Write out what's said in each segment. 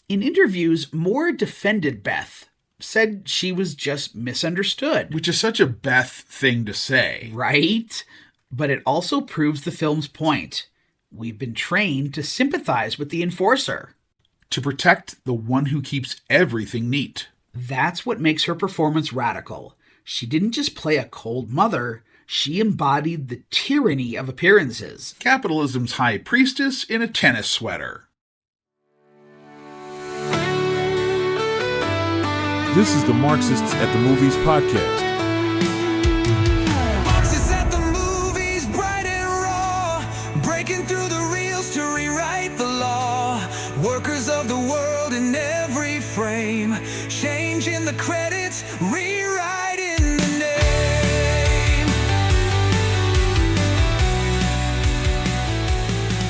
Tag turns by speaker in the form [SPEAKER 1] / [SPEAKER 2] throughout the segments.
[SPEAKER 1] In interviews, Moore defended Beth, said she was just misunderstood.
[SPEAKER 2] Which is such a Beth thing to say.
[SPEAKER 1] Right? But it also proves the film's point. We've been trained to sympathize with the enforcer.
[SPEAKER 2] To protect the one who keeps everything neat.
[SPEAKER 1] That's what makes her performance radical. She didn't just play a cold mother, she embodied the tyranny of appearances.
[SPEAKER 2] Capitalism's high priestess in a tennis sweater.
[SPEAKER 3] This is the Marxists at the Movies podcast.
[SPEAKER 4] Marxists at the movies, bright and raw, breaking through the reels to rewrite the law. Workers of the world in every frame, changing the credits, rewriting the name.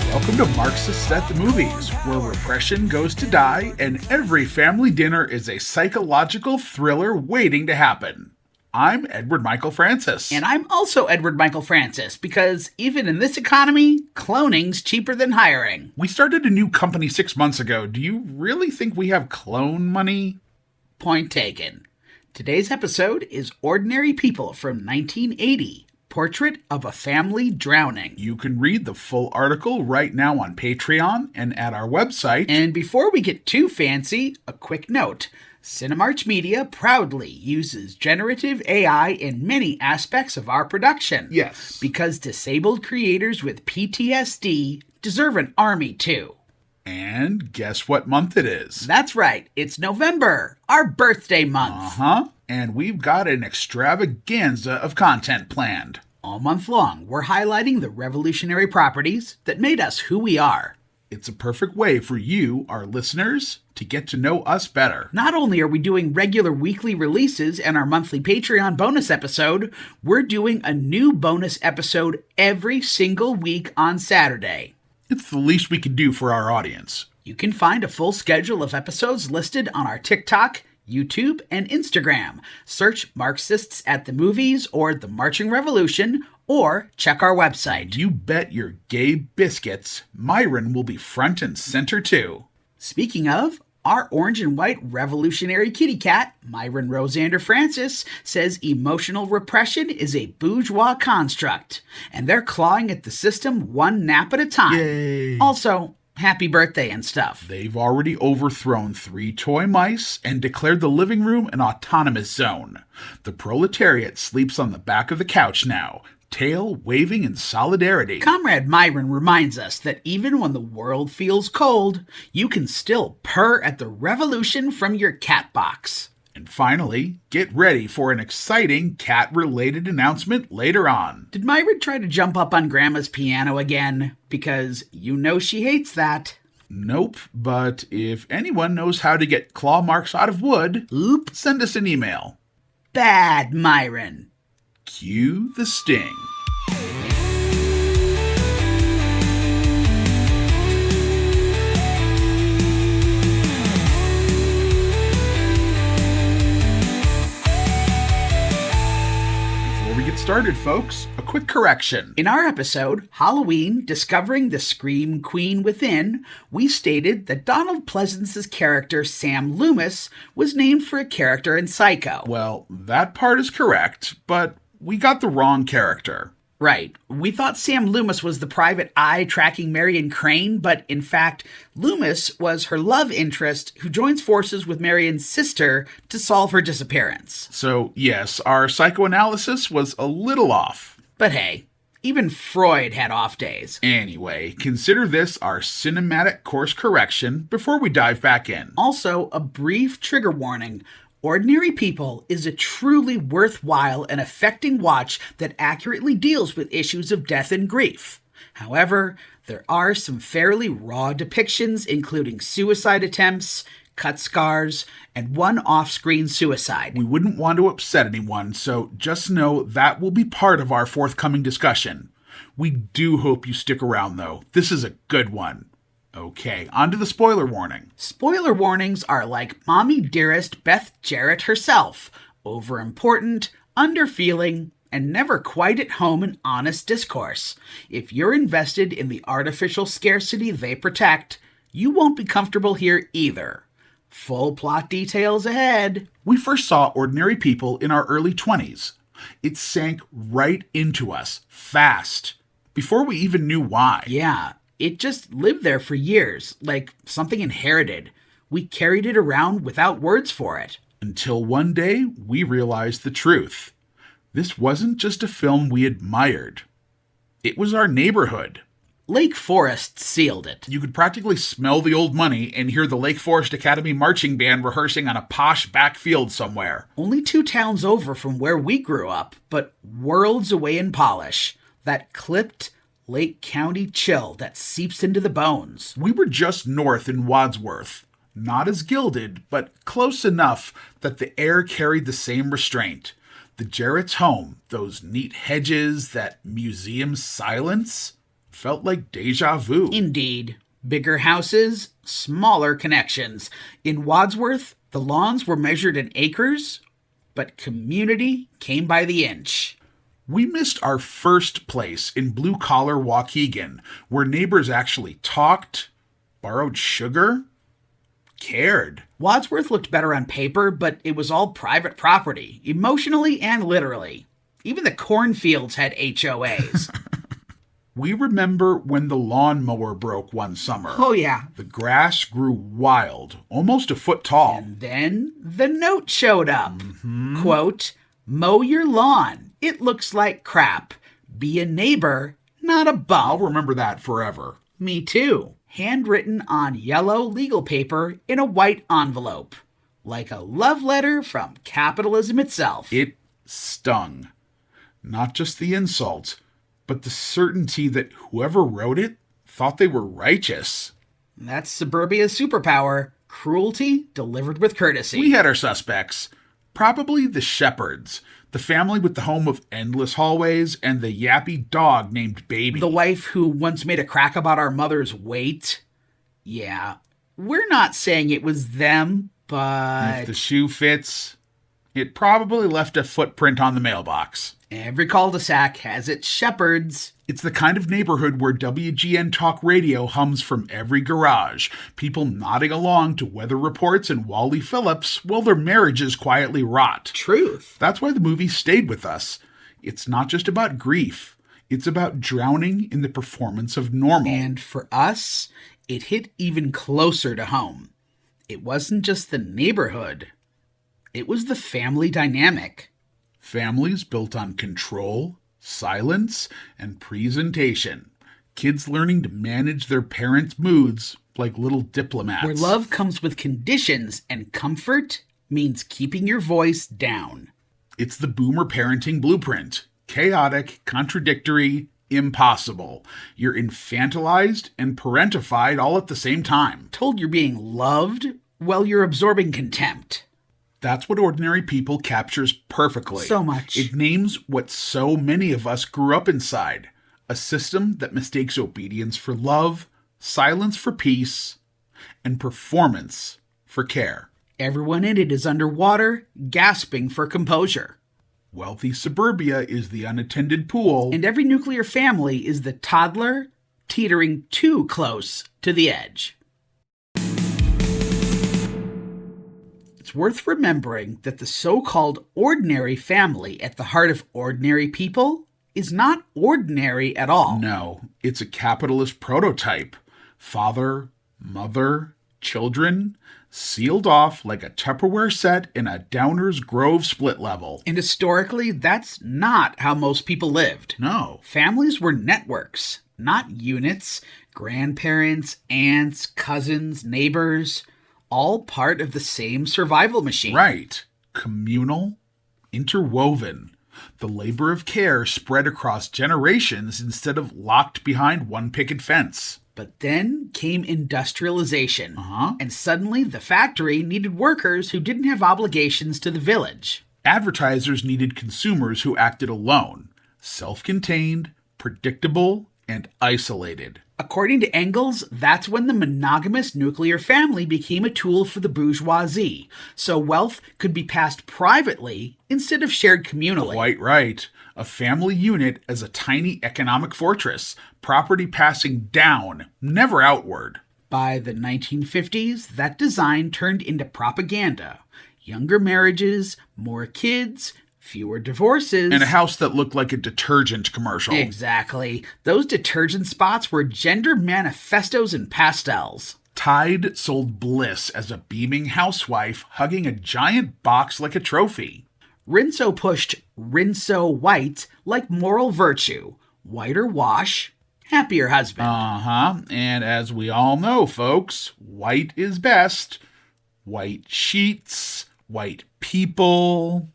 [SPEAKER 2] Welcome to Marxists at the Movies, where repression goes to die and every family dinner is a psychological thriller waiting to happen. I'm Edward Michael Francis.
[SPEAKER 1] And I'm also Edward Michael Francis, because even in this economy, cloning's cheaper than hiring.
[SPEAKER 2] We started a new company 6 months ago. Do you really think we have clone money?
[SPEAKER 1] Point taken. Today's episode is Ordinary People from 1980. Portrait of a Family Drowning.
[SPEAKER 2] You can read the full article right now on Patreon and at our website.
[SPEAKER 1] And before we get too fancy, a quick note. Cinemarch Media proudly uses generative AI in many aspects of our production.
[SPEAKER 2] Yes.
[SPEAKER 1] Because disabled creators with PTSD deserve an army too.
[SPEAKER 2] And guess what month it is?
[SPEAKER 1] That's right, it's November, our birthday month.
[SPEAKER 2] Uh-huh. And we've got an extravaganza of content planned.
[SPEAKER 1] All month long, we're highlighting the revolutionary properties that made us who we are.
[SPEAKER 2] It's a perfect way for you, our listeners, to get to know us better.
[SPEAKER 1] Not only are we doing regular weekly releases and our monthly Patreon bonus episode, we're doing a new bonus episode every single week on Saturday.
[SPEAKER 2] It's the least we can do for our audience.
[SPEAKER 1] You can find a full schedule of episodes listed on our TikTok, YouTube, and Instagram. Search Marxists at the Movies or The Marching Revolution, or check our website.
[SPEAKER 2] You bet your gay biscuits, Myron will be front and center too.
[SPEAKER 1] Speaking of, our orange and white revolutionary kitty cat, Myron Rosander Francis, says emotional repression is a bourgeois construct, and they're clawing at the system one nap at a time.
[SPEAKER 2] Yay.
[SPEAKER 1] Also, happy birthday and stuff.
[SPEAKER 2] They've already overthrown 3 toy mice and declared the living room an autonomous zone. The proletariat sleeps on the back of the couch now, tail waving in solidarity.
[SPEAKER 1] Comrade Myron reminds us that even when the world feels cold, you can still purr at the revolution from your cat box.
[SPEAKER 2] And finally, get ready for an exciting cat-related announcement later on.
[SPEAKER 1] Did Myron try to jump up on Grandma's piano again? Because you know she hates that.
[SPEAKER 2] Nope, but if anyone knows how to get claw marks out of wood, send us an email.
[SPEAKER 1] Bad Myron.
[SPEAKER 2] Cue the sting. Started, folks. A quick correction.
[SPEAKER 1] In our episode, Halloween, Discovering the Scream Queen Within, we stated that Donald Pleasance's character, Sam Loomis, was named for a character in Psycho.
[SPEAKER 2] Well, that part is correct, but we got the wrong character.
[SPEAKER 1] Right. We thought Sam Loomis was the private eye tracking Marion Crane, but in fact, Loomis was her love interest who joins forces with Marion's sister to solve her disappearance.
[SPEAKER 2] So, yes, our psychoanalysis was a little off.
[SPEAKER 1] But hey, even Freud had off days.
[SPEAKER 2] Anyway, consider this our cinematic course correction before we dive back in.
[SPEAKER 1] Also, a brief trigger warning. Ordinary People is a truly worthwhile and affecting watch that accurately deals with issues of death and grief. However, there are some fairly raw depictions, including suicide attempts, cut scars, and one off-screen suicide.
[SPEAKER 2] We wouldn't want to upset anyone, so just know that will be part of our forthcoming discussion. We do hope you stick around, though. This is a good one. Okay, on to the spoiler warning.
[SPEAKER 1] Spoiler warnings are like Mommy Dearest Beth Jarrett herself, overimportant, underfeeling, and never quite at home in honest discourse. If you're invested in the artificial scarcity they protect, you won't be comfortable here either. Full plot details ahead.
[SPEAKER 2] We first saw ordinary people in our early 20s. It sank right into us, fast, before we even knew why.
[SPEAKER 1] Yeah, it just lived there for years, like something inherited. We carried it around without words for it.
[SPEAKER 2] Until one day, we realized the truth. This wasn't just a film we admired. It was our neighborhood.
[SPEAKER 1] Lake Forest sealed it.
[SPEAKER 2] You could practically smell the old money and hear the Lake Forest Academy marching band rehearsing on a posh backfield somewhere.
[SPEAKER 1] Only 2 towns over from where we grew up, but worlds away in polish. That clipped Lake County chill that seeps into the bones.
[SPEAKER 2] We were just north in Wadsworth. Not as gilded, but close enough that the air carried the same restraint. The Jarrett's home, those neat hedges, that museum silence, felt like deja vu.
[SPEAKER 1] Indeed. Bigger houses, smaller connections. In Wadsworth, the lawns were measured in acres, but community came by the inch.
[SPEAKER 2] We missed our first place in blue-collar Waukegan, where neighbors actually talked, borrowed sugar, cared.
[SPEAKER 1] Wadsworth looked better on paper, but it was all private property, emotionally and literally. Even the cornfields had HOAs.
[SPEAKER 2] We remember when the lawnmower broke one summer.
[SPEAKER 1] Oh, yeah.
[SPEAKER 2] The grass grew wild, almost a foot tall.
[SPEAKER 1] And then the note showed up. Quote, mow your lawn. It looks like crap. Be a neighbor, not a bum.
[SPEAKER 2] I'll remember that forever.
[SPEAKER 1] Me too. Handwritten on yellow legal paper in a white envelope. Like a love letter from capitalism itself.
[SPEAKER 2] It stung. Not just the insult, but the certainty that whoever wrote it thought they were righteous.
[SPEAKER 1] That's suburbia's superpower. Cruelty delivered with courtesy.
[SPEAKER 2] We had our suspects. Probably the Shepherds, the family with the home of endless hallways and the yappy dog named Baby.
[SPEAKER 1] The wife who once made a crack about our mother's weight. Yeah, we're not saying it was them, but...
[SPEAKER 2] If the shoe fits, it probably left a footprint on the mailbox.
[SPEAKER 1] Every cul-de-sac has its shepherds.
[SPEAKER 2] It's the kind of neighborhood where WGN Talk Radio hums from every garage, people nodding along to weather reports and Wally Phillips while their marriages quietly rot.
[SPEAKER 1] Truth.
[SPEAKER 2] That's why the movie stayed with us. It's not just about grief. It's about drowning in the performance of normal.
[SPEAKER 1] And for us, it hit even closer to home. It wasn't just the neighborhood. It was the family dynamic.
[SPEAKER 2] Families built on control, silence, and presentation. Kids learning to manage their parents' moods like little diplomats.
[SPEAKER 1] Where love comes with conditions and comfort means keeping your voice down.
[SPEAKER 2] It's the boomer parenting blueprint. Chaotic, contradictory, impossible. You're infantilized and parentified all at the same time.
[SPEAKER 1] Told you're being loved while you're absorbing contempt.
[SPEAKER 2] That's what Ordinary People captures perfectly.
[SPEAKER 1] So much.
[SPEAKER 2] It names what so many of us grew up inside. A system that mistakes obedience for love, silence for peace, and performance for care.
[SPEAKER 1] Everyone in it is underwater, gasping for composure.
[SPEAKER 2] Wealthy suburbia is the unattended pool.
[SPEAKER 1] And every nuclear family is the toddler teetering too close to the edge. It's worth remembering that the so-called ordinary family at the heart of Ordinary People is not ordinary at all.
[SPEAKER 2] No, it's a capitalist prototype. Father, mother, children, sealed off like a Tupperware set in a Downers Grove split level.
[SPEAKER 1] And historically, that's not how most people lived.
[SPEAKER 2] No.
[SPEAKER 1] Families were networks, not units. Grandparents, aunts, cousins, neighbors, all part of the same survival machine.
[SPEAKER 2] Right. Communal, interwoven. The labor of care spread across generations instead of locked behind one picket fence.
[SPEAKER 1] But then came industrialization, and suddenly the factory needed workers who didn't have obligations to the village.
[SPEAKER 2] Advertisers needed consumers who acted alone, self-contained, predictable, and isolated.
[SPEAKER 1] According to Engels, that's when the monogamous nuclear family became a tool for the bourgeoisie, so wealth could be passed privately instead of shared communally.
[SPEAKER 2] Quite right. A family unit as a tiny economic fortress, property passing down, never outward.
[SPEAKER 1] By the 1950s, that design turned into propaganda. Younger marriages, more kids, fewer divorces.
[SPEAKER 2] And a house that looked like a detergent commercial.
[SPEAKER 1] Exactly. Those detergent spots were gender manifestos in pastels.
[SPEAKER 2] Tide sold bliss as a beaming housewife hugging a giant box like a trophy.
[SPEAKER 1] Rinso pushed Rinso white like moral virtue. Whiter wash, happier husband.
[SPEAKER 2] And as we all know, folks, white is best. White sheets, white people.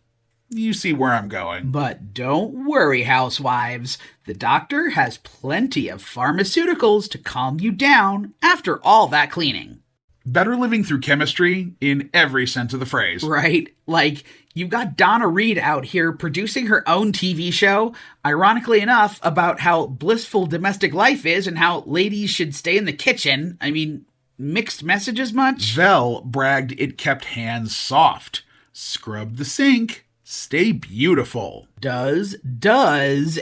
[SPEAKER 2] You see where I'm going.
[SPEAKER 1] But don't worry, housewives. The doctor has plenty of pharmaceuticals to calm you down after all that cleaning.
[SPEAKER 2] Better living through chemistry in every sense of the phrase.
[SPEAKER 1] Right? Like, you've got Donna Reed out here producing her own TV show, ironically enough, about how blissful domestic life is and how ladies should stay in the kitchen. I mean, mixed messages much?
[SPEAKER 2] Vel bragged it kept hands soft. Scrub the sink. Stay beautiful.
[SPEAKER 1] Does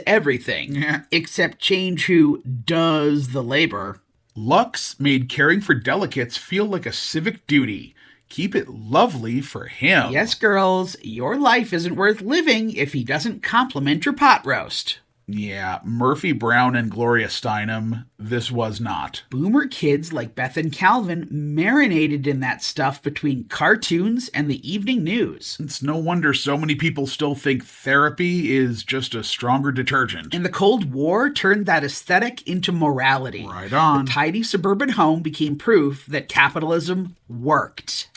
[SPEAKER 1] everything.
[SPEAKER 2] Yeah.
[SPEAKER 1] Except change who does the labor.
[SPEAKER 2] Lux made caring for delicates feel like a civic duty. Keep it lovely for him.
[SPEAKER 1] Yes, girls, your life isn't worth living if he doesn't compliment your pot roast.
[SPEAKER 2] Yeah, Murphy Brown and Gloria Steinem, this was not.
[SPEAKER 1] Boomer kids like Beth and Calvin marinated in that stuff between cartoons and the evening news.
[SPEAKER 2] It's no wonder so many people still think therapy is just a stronger detergent.
[SPEAKER 1] And the Cold War turned that aesthetic into morality.
[SPEAKER 2] Right on.
[SPEAKER 1] The tidy suburban home became proof that capitalism worked.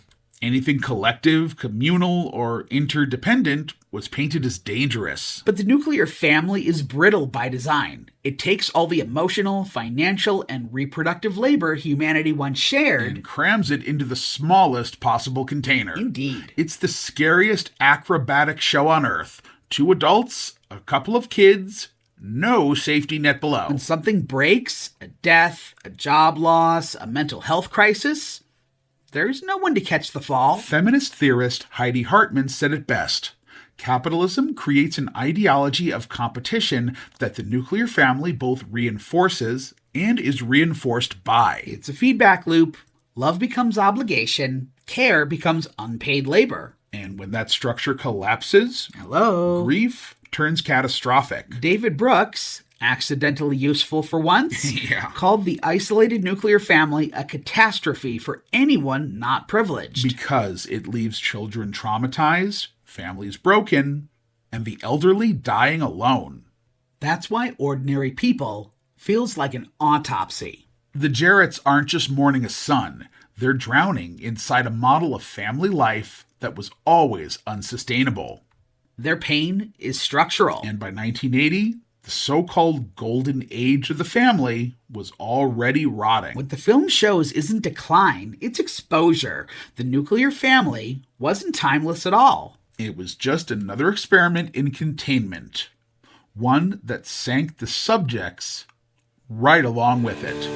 [SPEAKER 2] Anything collective, communal, or interdependent was painted as dangerous.
[SPEAKER 1] But the nuclear family is brittle by design. It takes all the emotional, financial, and reproductive labor humanity once shared
[SPEAKER 2] And crams it into the smallest possible container.
[SPEAKER 1] Indeed.
[SPEAKER 2] It's the scariest acrobatic show on earth. 2 adults, a couple of kids, no safety net below.
[SPEAKER 1] When something breaks, a death, a job loss, a mental health crisis, there's no one to catch the fall.
[SPEAKER 2] Feminist theorist Heidi Hartman said it best. Capitalism creates an ideology of competition that the nuclear family both reinforces and is reinforced by.
[SPEAKER 1] It's a feedback loop. Love becomes obligation. Care becomes unpaid labor.
[SPEAKER 2] And when that structure collapses,
[SPEAKER 1] Hello.
[SPEAKER 2] grief turns catastrophic.
[SPEAKER 1] David Brooks, accidentally useful for once,
[SPEAKER 2] Yeah.
[SPEAKER 1] called the isolated nuclear family a catastrophe for anyone not privileged.
[SPEAKER 2] Because it leaves children traumatized, families broken, and the elderly dying alone.
[SPEAKER 1] That's why Ordinary People feels like an autopsy.
[SPEAKER 2] The Jarretts aren't just mourning a son, they're drowning inside a model of family life that was always unsustainable.
[SPEAKER 1] Their pain is structural.
[SPEAKER 2] And by 1980, the so-called golden age of the family was already rotting.
[SPEAKER 1] What the film shows isn't decline, it's exposure. The nuclear family wasn't timeless at all.
[SPEAKER 2] It was just another experiment in containment, one that sank the subjects right along with it.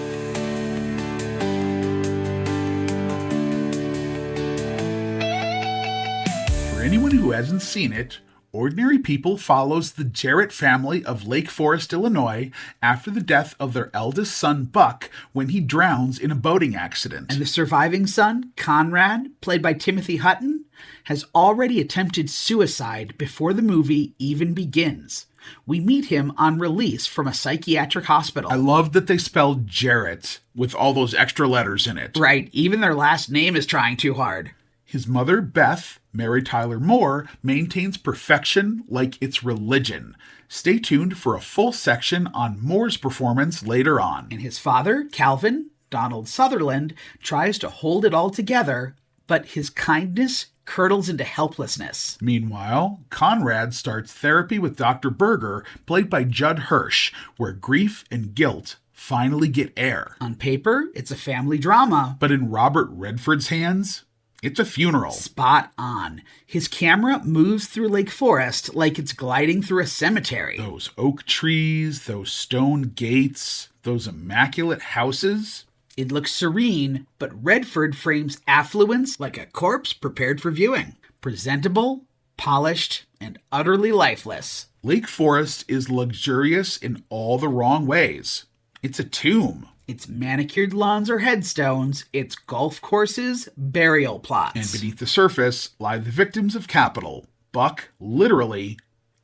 [SPEAKER 2] For anyone who hasn't seen it, Ordinary People follows the Jarrett family of Lake Forest, Illinois, after the death of their eldest son, Buck, when he drowns in a boating accident.
[SPEAKER 1] And the surviving son, Conrad, played by Timothy Hutton, has already attempted suicide before the movie even begins. We meet him on release from a psychiatric hospital.
[SPEAKER 2] I love that they spelled Jarrett with all those extra letters in it.
[SPEAKER 1] Right, even their last name is trying too hard.
[SPEAKER 2] His mother, Beth, Mary Tyler Moore, maintains perfection like it's religion. Stay tuned for a full section on Moore's performance later on.
[SPEAKER 1] And his father, Calvin, Donald Sutherland, tries to hold it all together, but his kindness curdles into helplessness.
[SPEAKER 2] Meanwhile, Conrad starts therapy with Dr. Berger, played by Judd Hirsch, where grief and guilt finally get air.
[SPEAKER 1] On paper, it's a family drama.
[SPEAKER 2] But in Robert Redford's hands, it's a funeral.
[SPEAKER 1] Spot on. His camera moves through Lake Forest like it's gliding through a cemetery.
[SPEAKER 2] Those oak trees, those stone gates, those immaculate houses.
[SPEAKER 1] It looks serene, but Redford frames affluence like a corpse prepared for viewing. Presentable, polished, and utterly lifeless.
[SPEAKER 2] Lake Forest is luxurious in all the wrong ways. It's a tomb.
[SPEAKER 1] It's manicured lawns or headstones, it's golf courses, burial plots.
[SPEAKER 2] And beneath the surface lie the victims of capital. Buck, literally,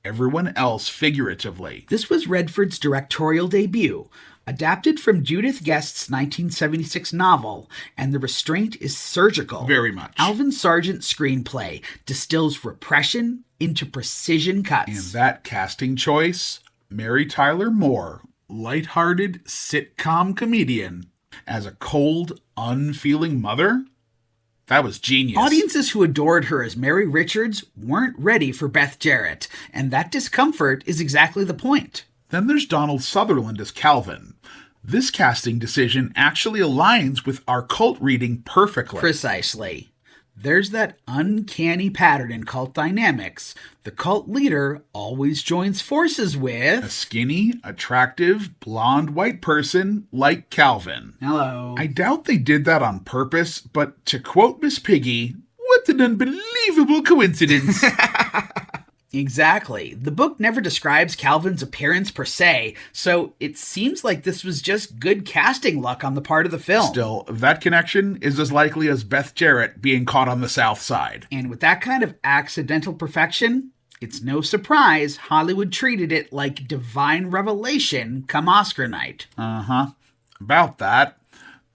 [SPEAKER 2] everyone else, figuratively.
[SPEAKER 1] This was Redford's directorial debut, adapted from Judith Guest's 1976 novel, and the restraint is surgical.
[SPEAKER 2] Very much.
[SPEAKER 1] Alvin Sargent's screenplay distills repression into precision cuts.
[SPEAKER 2] And that casting choice, Mary Tyler Moore, lighthearted sitcom comedian, as a cold, unfeeling mother? That was genius.
[SPEAKER 1] Audiences who adored her as Mary Richards weren't ready for Beth Jarrett, and that discomfort is exactly the point.
[SPEAKER 2] Then there's Donald Sutherland as Calvin. This casting decision actually aligns with our cult reading perfectly.
[SPEAKER 1] Precisely. There's that uncanny pattern in cult dynamics. The cult leader always joins forces
[SPEAKER 2] A
[SPEAKER 1] with...
[SPEAKER 2] skinny, attractive, blonde white person like Calvin.
[SPEAKER 1] Hello.
[SPEAKER 2] I doubt they did that on purpose, but to quote Miss Piggy, what an unbelievable coincidence.
[SPEAKER 1] Exactly. The book never describes Calvin's appearance per se, so it seems like this was just good casting luck on the part of the film.
[SPEAKER 2] Still, that connection is as likely as Beth Jarrett being caught on the South Side.
[SPEAKER 1] And with that kind of accidental perfection, it's no surprise Hollywood treated it like divine revelation come Oscar night.
[SPEAKER 2] About that,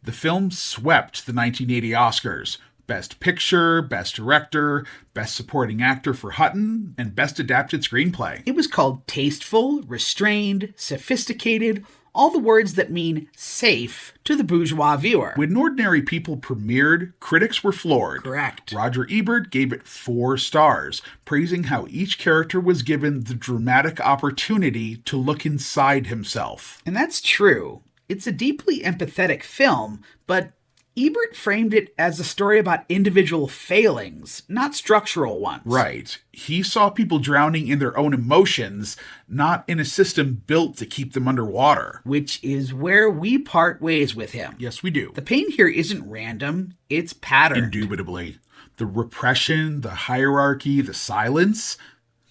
[SPEAKER 2] the film swept the 1980 Oscars. Best Picture, Best Director, Best Supporting Actor for Hutton, and Best Adapted Screenplay.
[SPEAKER 1] It was called tasteful, restrained, sophisticated, all the words that mean safe to the bourgeois viewer.
[SPEAKER 2] When Ordinary People premiered, critics were floored.
[SPEAKER 1] Correct.
[SPEAKER 2] Roger Ebert gave it 4 stars, praising how each character was given the dramatic opportunity to look inside himself.
[SPEAKER 1] And that's true. It's a deeply empathetic film, but Ebert framed it as a story about individual failings, not structural ones.
[SPEAKER 2] Right. He saw people drowning in their own emotions, not in a system built to keep them underwater.
[SPEAKER 1] Which is where we part ways with him.
[SPEAKER 2] Yes, we do.
[SPEAKER 1] The pain here isn't random, it's patterned.
[SPEAKER 2] Indubitably. The repression, the hierarchy, the silence,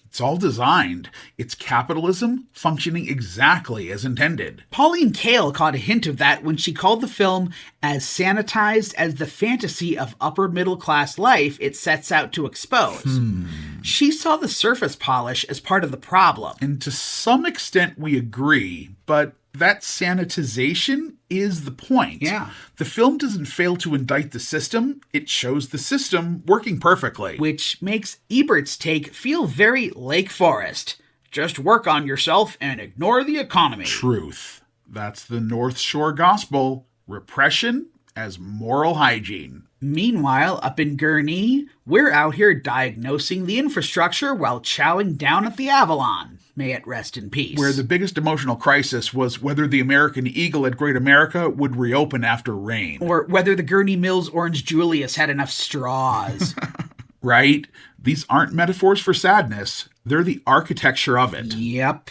[SPEAKER 2] it's all designed. It's capitalism functioning exactly as intended.
[SPEAKER 1] Pauline Kael caught a hint of that when she called the film as sanitized as the fantasy of upper middle class life it sets out to expose. She saw the surface polish as part of the problem.
[SPEAKER 2] And to some extent we agree, but that sanitization is the point.
[SPEAKER 1] Yeah.
[SPEAKER 2] The film doesn't fail to indict the system, it shows the system working perfectly.
[SPEAKER 1] Which makes Ebert's take feel very Lake Forest. Just work on yourself and ignore the economy.
[SPEAKER 2] Truth. That's the North Shore gospel. Repression as moral hygiene.
[SPEAKER 1] Meanwhile, up in Gurnee, we're out here diagnosing the infrastructure while chowing down at the Avalon. May it rest in peace.
[SPEAKER 2] Where the biggest emotional crisis was whether the American Eagle at Great America would reopen after rain.
[SPEAKER 1] Or whether the Gurnee Mills Orange Julius had enough straws.
[SPEAKER 2] Right? These aren't metaphors for sadness. They're the architecture of it.
[SPEAKER 1] Yep.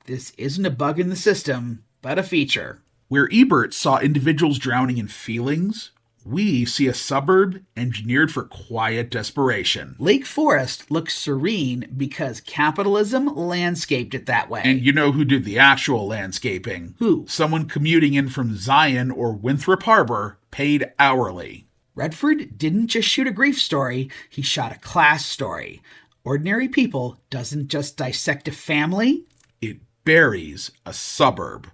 [SPEAKER 1] This isn't a bug in the system, but a feature.
[SPEAKER 2] Where Ebert saw individuals drowning in feelings, we see a suburb engineered for quiet desperation.
[SPEAKER 1] Lake Forest looks serene because capitalism landscaped it that way.
[SPEAKER 2] And you know who did the actual landscaping?
[SPEAKER 1] Who?
[SPEAKER 2] Someone commuting in from Zion or Winthrop Harbor, paid hourly.
[SPEAKER 1] Redford didn't just shoot a grief story, he shot a class story. Ordinary People doesn't just dissect a family,
[SPEAKER 2] It buries a suburb.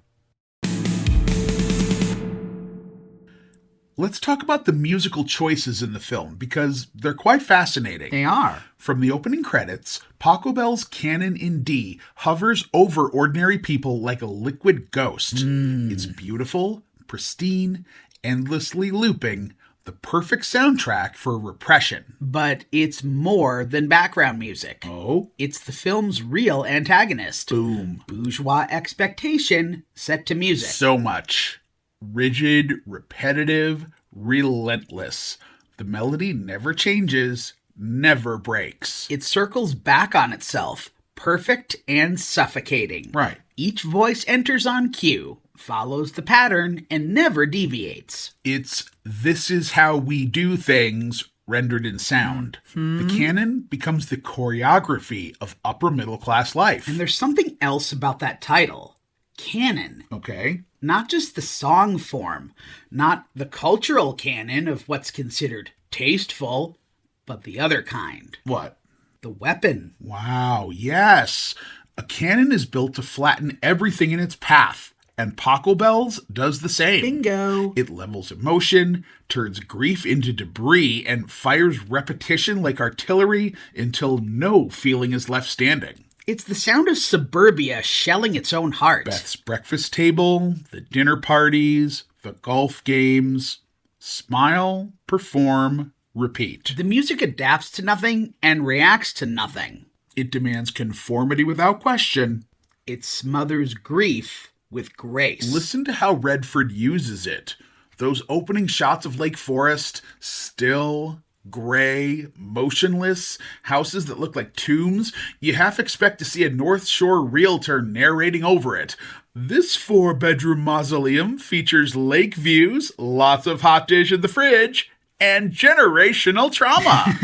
[SPEAKER 2] Let's talk about the musical choices in the film, because they're quite fascinating.
[SPEAKER 1] they are.
[SPEAKER 2] From the opening credits, Paco Bell's Canon in D hovers over Ordinary People like a liquid ghost. It's beautiful, pristine, endlessly looping, the perfect soundtrack for repression.
[SPEAKER 1] But it's more than background music.
[SPEAKER 2] Oh?
[SPEAKER 1] It's the film's real antagonist.
[SPEAKER 2] Boom.
[SPEAKER 1] Bourgeois expectation set to music.
[SPEAKER 2] So much. Rigid, repetitive, relentless. The melody never changes, never breaks.
[SPEAKER 1] It circles back on itself, perfect and suffocating.
[SPEAKER 2] Right.
[SPEAKER 1] Each voice enters on cue, follows the pattern, and never deviates.
[SPEAKER 2] It's "this is how we do things" rendered in sound. The canon becomes the choreography of upper middle class life.
[SPEAKER 1] And there's something else about that title. canon.
[SPEAKER 2] Okay.
[SPEAKER 1] Not just the song form, not the cultural canon of what's considered tasteful, but the other kind.
[SPEAKER 2] What?
[SPEAKER 1] The weapon.
[SPEAKER 2] Wow, yes. A cannon is built to flatten everything in its path, and Pachelbel's does the same.
[SPEAKER 1] Bingo.
[SPEAKER 2] It levels emotion, turns grief into debris, and fires repetition like artillery until no feeling is left standing.
[SPEAKER 1] It's the sound of suburbia shelling its own heart.
[SPEAKER 2] Beth's breakfast table, the dinner parties, the golf games. Smile, perform, repeat.
[SPEAKER 1] The music adapts to nothing and reacts to nothing.
[SPEAKER 2] It demands conformity without question.
[SPEAKER 1] It smothers grief with grace.
[SPEAKER 2] Listen to how Redford uses it. Those opening shots of Lake Forest, still, gray, motionless, houses that look like tombs. You half expect to see a North Shore realtor narrating over it. This 4-bedroom mausoleum features lake views, lots of hot dish in the fridge, and generational trauma.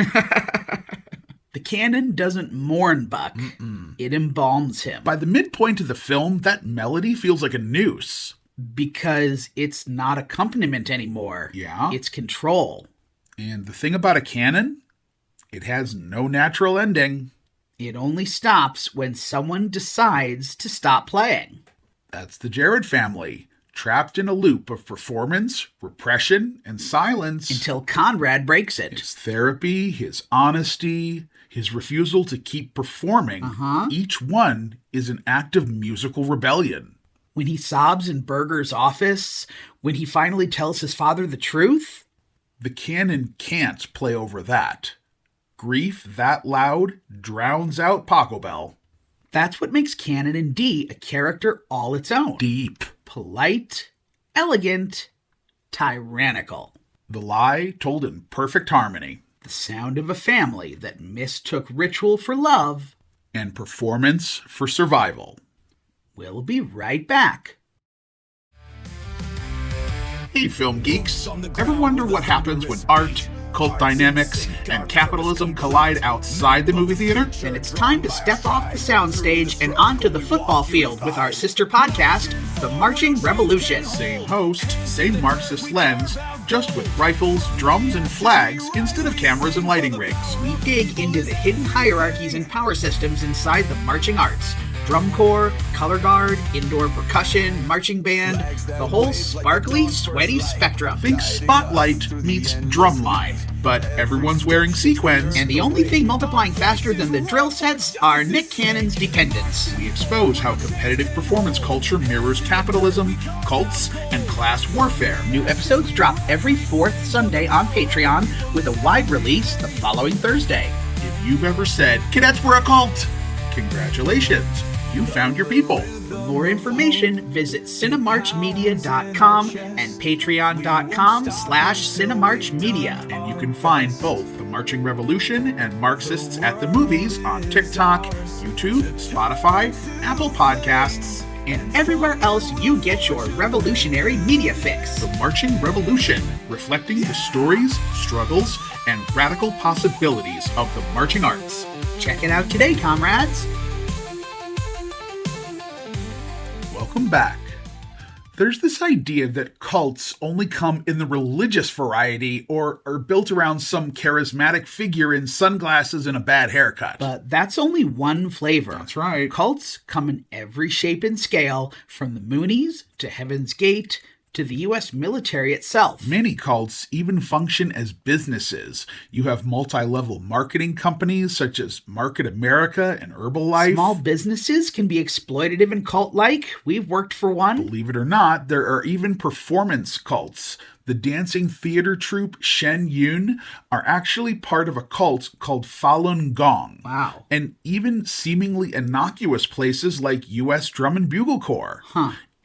[SPEAKER 1] The canon doesn't mourn Buck. It embalms him.
[SPEAKER 2] By the midpoint of the film, that melody feels like a noose.
[SPEAKER 1] Because it's not accompaniment anymore.
[SPEAKER 2] Yeah?
[SPEAKER 1] It's control.
[SPEAKER 2] And the thing about a canon, it has no natural ending.
[SPEAKER 1] It only stops when someone decides to stop playing.
[SPEAKER 2] That's the Jared family, trapped in a loop of performance, repression, and silence.
[SPEAKER 1] Until Conrad breaks it.
[SPEAKER 2] His therapy, his honesty, his refusal to keep performing, each one is an act of musical rebellion.
[SPEAKER 1] When he sobs in Berger's office, when he finally tells his father the truth.
[SPEAKER 2] The canon can't play over that. Grief that loud drowns out Pachelbel.
[SPEAKER 1] That's what makes Canon in D a character all its own.
[SPEAKER 2] Deep.
[SPEAKER 1] Polite, elegant, tyrannical.
[SPEAKER 2] The lie told in perfect harmony.
[SPEAKER 1] The sound of a family that mistook ritual for love.
[SPEAKER 2] And performance for survival.
[SPEAKER 1] We'll be right back.
[SPEAKER 2] Hey, film geeks. Ever wonder what happens when art, cult dynamics, and capitalism collide outside the movie theater?
[SPEAKER 1] Then it's time to step off the soundstage and onto the football field with our sister podcast, The Marching Revolution.
[SPEAKER 2] Same host, same Marxist lens, just with rifles, drums, and flags instead of cameras and lighting rigs.
[SPEAKER 1] We dig into the hidden hierarchies and power systems inside the marching arts. Drum corps, color guard, indoor percussion, marching band, the whole sparkly, sweaty spectrum.
[SPEAKER 2] Think Spotlight meets Drumline, but everyone's wearing sequins.
[SPEAKER 1] And the only thing multiplying faster than the drill sets are Nick Cannon's dependents.
[SPEAKER 2] We expose how competitive performance culture mirrors capitalism, cults, and class warfare.
[SPEAKER 1] New episodes drop every fourth Sunday on Patreon with a wide release the following Thursday.
[SPEAKER 2] If you've ever said, cadets were a cult, congratulations. You found your people.
[SPEAKER 1] For more information, visit cinemarchmedia.com and patreon.com/cinemarchmedia.
[SPEAKER 2] And you can find both The Marching Revolution and Marxists at the Movies on TikTok, YouTube, Spotify, Apple Podcasts,
[SPEAKER 1] and everywhere else you get your revolutionary media fix.
[SPEAKER 2] The Marching Revolution, reflecting the stories, struggles, and radical possibilities of the marching arts.
[SPEAKER 1] Check it out today, comrades.
[SPEAKER 2] Welcome back. There's this idea that cults only come in the religious variety or are built around some charismatic figure in sunglasses and a bad haircut.
[SPEAKER 1] But that's only one flavor.
[SPEAKER 2] That's right.
[SPEAKER 1] Cults come in every shape and scale, from the Moonies to Heaven's Gate to the U.S. military itself.
[SPEAKER 2] Many cults even function as businesses. You have multi-level marketing companies such as Market America and Herbalife.
[SPEAKER 1] Small businesses can be exploitative and cult-like. We've worked for one.
[SPEAKER 2] Believe it or not, there are even performance cults. The dancing theater troupe Shen Yun are actually part of a cult called Falun Gong.
[SPEAKER 1] Wow.
[SPEAKER 2] And even seemingly innocuous places like U.S. Drum and Bugle Corps.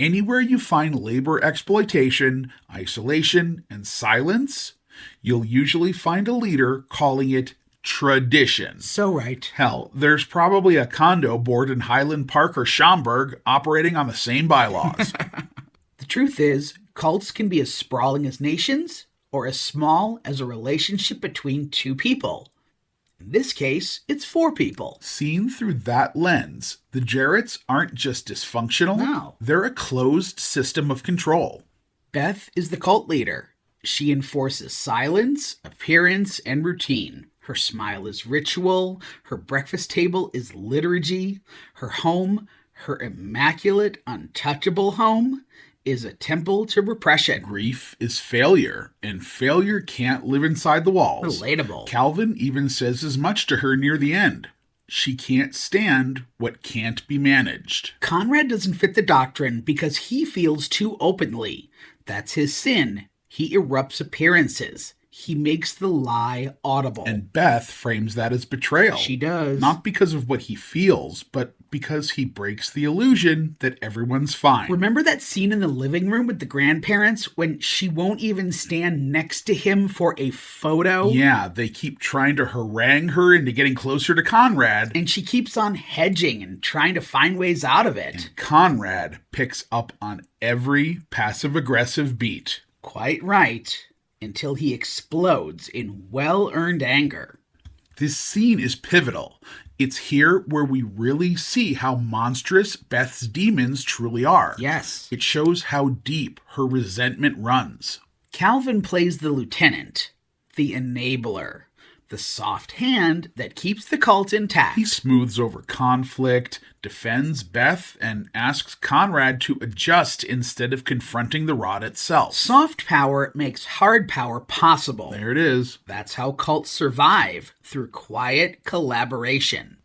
[SPEAKER 2] Anywhere you find labor exploitation, isolation, and silence, you'll usually find a leader calling it tradition.
[SPEAKER 1] So right.
[SPEAKER 2] Hell, there's probably a condo board in Highland Park or Schaumburg operating on the same bylaws.
[SPEAKER 1] The truth is, cults can be as sprawling as nations or as small as a relationship between two people. In this case, it's 4 people.
[SPEAKER 2] Seen through that lens, the Jarretts aren't just dysfunctional,
[SPEAKER 1] No.
[SPEAKER 2] they're a closed system of control.
[SPEAKER 1] Beth is the cult leader. She enforces silence, appearance, and routine. Her smile is ritual. Her breakfast table is liturgy. Her home, her immaculate, untouchable home, is a temple to repression.
[SPEAKER 2] Grief is failure, and failure can't live inside the walls.
[SPEAKER 1] Relatable.
[SPEAKER 2] Calvin even says as much to her near the end. She can't stand what can't be managed.
[SPEAKER 1] Conrad doesn't fit the doctrine because he feels too openly. That's his sin. He erupts appearances. He makes the lie audible.
[SPEAKER 2] And Beth frames that as betrayal.
[SPEAKER 1] She does.
[SPEAKER 2] Not because of what he feels, but because he breaks the illusion that everyone's fine.
[SPEAKER 1] Remember that scene in the living room with the grandparents when she won't even stand next to him for a photo?
[SPEAKER 2] Yeah, they keep trying to harangue her into getting closer to Conrad.
[SPEAKER 1] And she keeps on hedging and trying to find ways out of it.
[SPEAKER 2] And Conrad picks up on every passive-aggressive beat.
[SPEAKER 1] Quite right. Until he explodes in well-earned anger.
[SPEAKER 2] This scene is pivotal. It's here where we really see how monstrous Beth's demons truly are.
[SPEAKER 1] Yes.
[SPEAKER 2] It shows how deep her resentment runs.
[SPEAKER 1] Calvin plays the lieutenant, the enabler, the soft hand that keeps the cult intact.
[SPEAKER 2] He smooths over conflict, defends Beth, and asks Conrad to adjust instead of confronting the rod itself.
[SPEAKER 1] Soft power makes hard power possible.
[SPEAKER 2] There it is.
[SPEAKER 1] That's how cults survive, through quiet collaboration.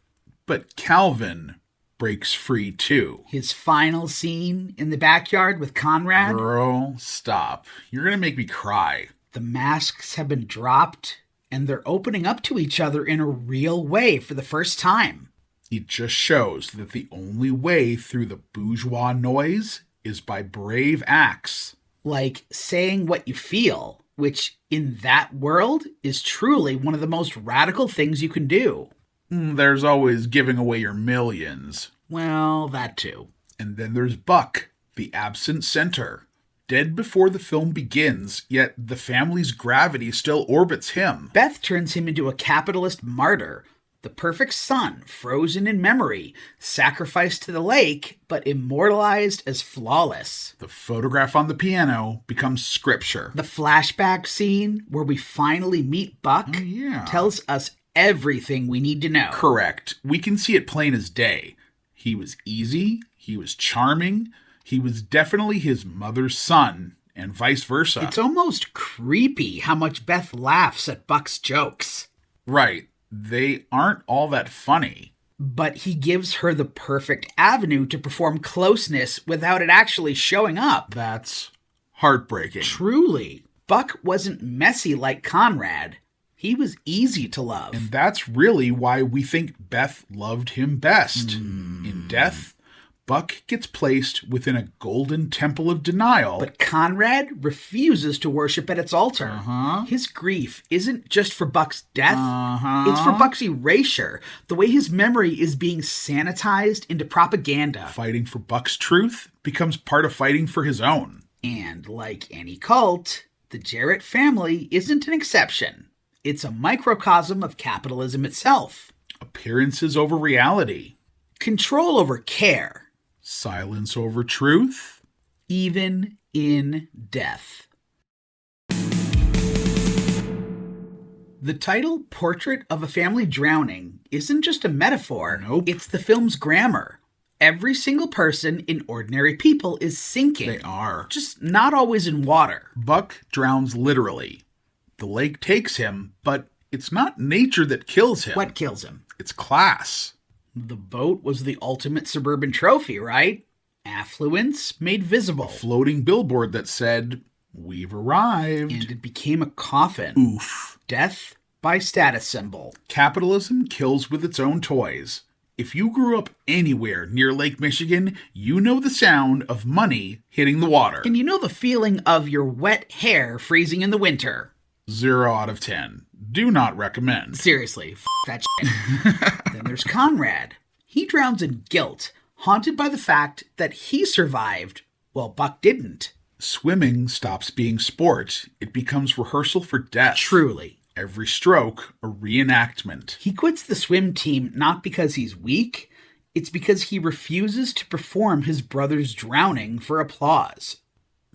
[SPEAKER 2] But Calvin breaks free too.
[SPEAKER 1] His final scene in the backyard with Conrad.
[SPEAKER 2] Girl, stop. You're gonna make me cry.
[SPEAKER 1] The masks have been dropped, and they're opening up to each other in a real way for the first time.
[SPEAKER 2] It just shows that the only way through the bourgeois noise is by brave acts.
[SPEAKER 1] Like saying what you feel, which in that world is truly one of the most radical things you can do.
[SPEAKER 2] There's always giving away your millions.
[SPEAKER 1] Well, that too.
[SPEAKER 2] And then there's Buck, the absent center. Dead before the film begins, yet the family's gravity still orbits him.
[SPEAKER 1] Beth turns him into a capitalist martyr, the perfect son, frozen in memory, sacrificed to the lake, but immortalized as flawless.
[SPEAKER 2] The photograph on the piano becomes scripture.
[SPEAKER 1] The flashback scene where we finally meet Buck tells us everything we need to know.
[SPEAKER 2] Correct. We can see it plain as day. He was easy, he was charming, he was definitely his mother's son, and vice versa.
[SPEAKER 1] It's almost creepy how much Beth laughs at Buck's jokes.
[SPEAKER 2] Right. They aren't all that funny.
[SPEAKER 1] But he gives her the perfect avenue to perform closeness without it actually showing up.
[SPEAKER 2] That's heartbreaking.
[SPEAKER 1] Truly. Buck wasn't messy like Conrad. He was easy to love.
[SPEAKER 2] And that's really why we think Beth loved him best. In death, Buck gets placed within a golden temple of denial.
[SPEAKER 1] But Conrad refuses to worship at its altar. His grief isn't just for Buck's death. It's for Buck's erasure. The way his memory is being sanitized into propaganda.
[SPEAKER 2] Fighting for Buck's truth becomes part of fighting for his own.
[SPEAKER 1] And like any cult, the Jarrett family isn't an exception. It's a microcosm of capitalism itself.
[SPEAKER 2] Appearances over reality.
[SPEAKER 1] Control over care.
[SPEAKER 2] Silence over truth.
[SPEAKER 1] Even in death. The title, Portrait of a Family Drowning, isn't just a metaphor.
[SPEAKER 2] Nope.
[SPEAKER 1] It's the film's grammar. Every single person in Ordinary People is sinking.
[SPEAKER 2] They are.
[SPEAKER 1] Just not always in water.
[SPEAKER 2] Buck drowns literally. The lake takes him, but it's not nature that kills him.
[SPEAKER 1] What kills him?
[SPEAKER 2] It's class.
[SPEAKER 1] The boat was the ultimate suburban trophy, right? Affluence made visible.
[SPEAKER 2] Floating billboard that said, "We've arrived."
[SPEAKER 1] And it became a coffin.
[SPEAKER 2] Oof.
[SPEAKER 1] Death by status symbol.
[SPEAKER 2] Capitalism kills with its own toys. If you grew up anywhere near Lake Michigan, you know the sound of money hitting the water.
[SPEAKER 1] And you know the feeling of your wet hair freezing in the winter.
[SPEAKER 2] 0 out of 10. Do not recommend.
[SPEAKER 1] Seriously, that shit. Then there's Conrad. He drowns in guilt, haunted by the fact that he survived while Buck didn't.
[SPEAKER 2] Swimming stops being sport. It becomes rehearsal for death.
[SPEAKER 1] Truly.
[SPEAKER 2] Every stroke a reenactment.
[SPEAKER 1] He quits the swim team not because he's weak, it's because he refuses to perform his brother's drowning for applause.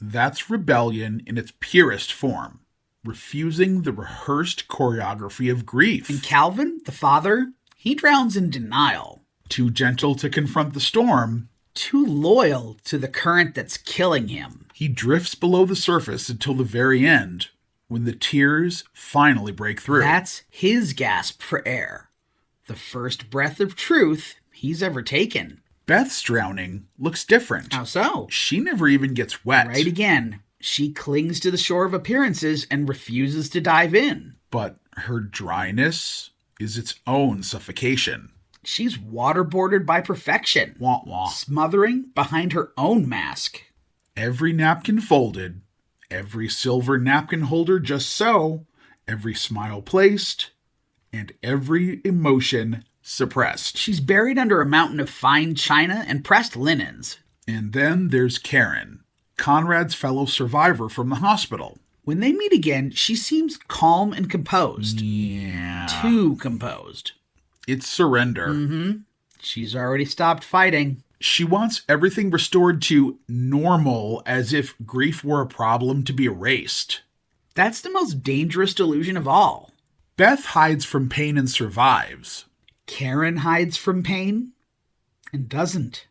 [SPEAKER 2] That's rebellion in its purest form, refusing the rehearsed choreography of grief.
[SPEAKER 1] And Calvin, the father, he drowns in denial.
[SPEAKER 2] Too gentle to confront the storm,
[SPEAKER 1] Too loyal to the current that's killing him.
[SPEAKER 2] he drifts below the surface until the very end, when the tears finally break through.
[SPEAKER 1] That's his gasp for air. The first breath of truth he's ever taken.
[SPEAKER 2] Beth's drowning looks different.
[SPEAKER 1] How so?
[SPEAKER 2] She never even gets wet.
[SPEAKER 1] Right again. She clings to the shore of appearances and refuses to dive in.
[SPEAKER 2] But her dryness is its own suffocation.
[SPEAKER 1] She's waterboarded by perfection,
[SPEAKER 2] Wah wah.
[SPEAKER 1] smothering behind her own mask.
[SPEAKER 2] Every napkin folded, every silver napkin holder just so, every smile placed, and every emotion suppressed.
[SPEAKER 1] She's buried under a mountain of fine china and pressed linens.
[SPEAKER 2] And then there's Karen, Conrad's fellow survivor from the hospital.
[SPEAKER 1] When they meet again, she seems calm and composed.
[SPEAKER 2] Yeah.
[SPEAKER 1] Too composed.
[SPEAKER 2] It's surrender.
[SPEAKER 1] She's already stopped fighting.
[SPEAKER 2] She wants everything restored to normal, as if grief were a problem to be erased.
[SPEAKER 1] That's the most dangerous delusion of all.
[SPEAKER 2] Beth hides from pain and survives.
[SPEAKER 1] Karen hides from pain and doesn't.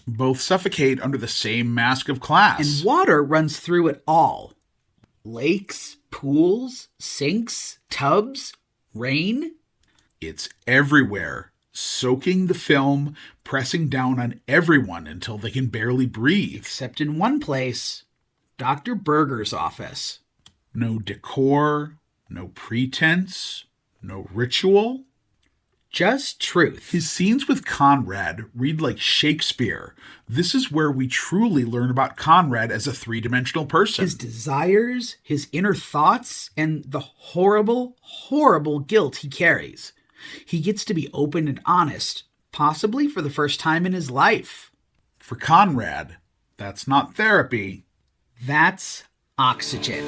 [SPEAKER 2] Both suffocate under the same mask of class.
[SPEAKER 1] And water runs through it all. Lakes, pools, sinks, tubs, rain.
[SPEAKER 2] It's everywhere, soaking the film, pressing down on everyone until they can barely breathe.
[SPEAKER 1] Except in one place, Dr. Berger's office.
[SPEAKER 2] No decor, no pretense, no ritual.
[SPEAKER 1] Just truth.
[SPEAKER 2] His scenes with Conrad read like Shakespeare. This is where we truly learn about Conrad as a three-dimensional person.
[SPEAKER 1] His desires, his inner thoughts, and the horrible, horrible guilt he carries. He gets to be open and honest, possibly for the first time in his life.
[SPEAKER 2] For Conrad, that's not therapy.
[SPEAKER 1] That's oxygen.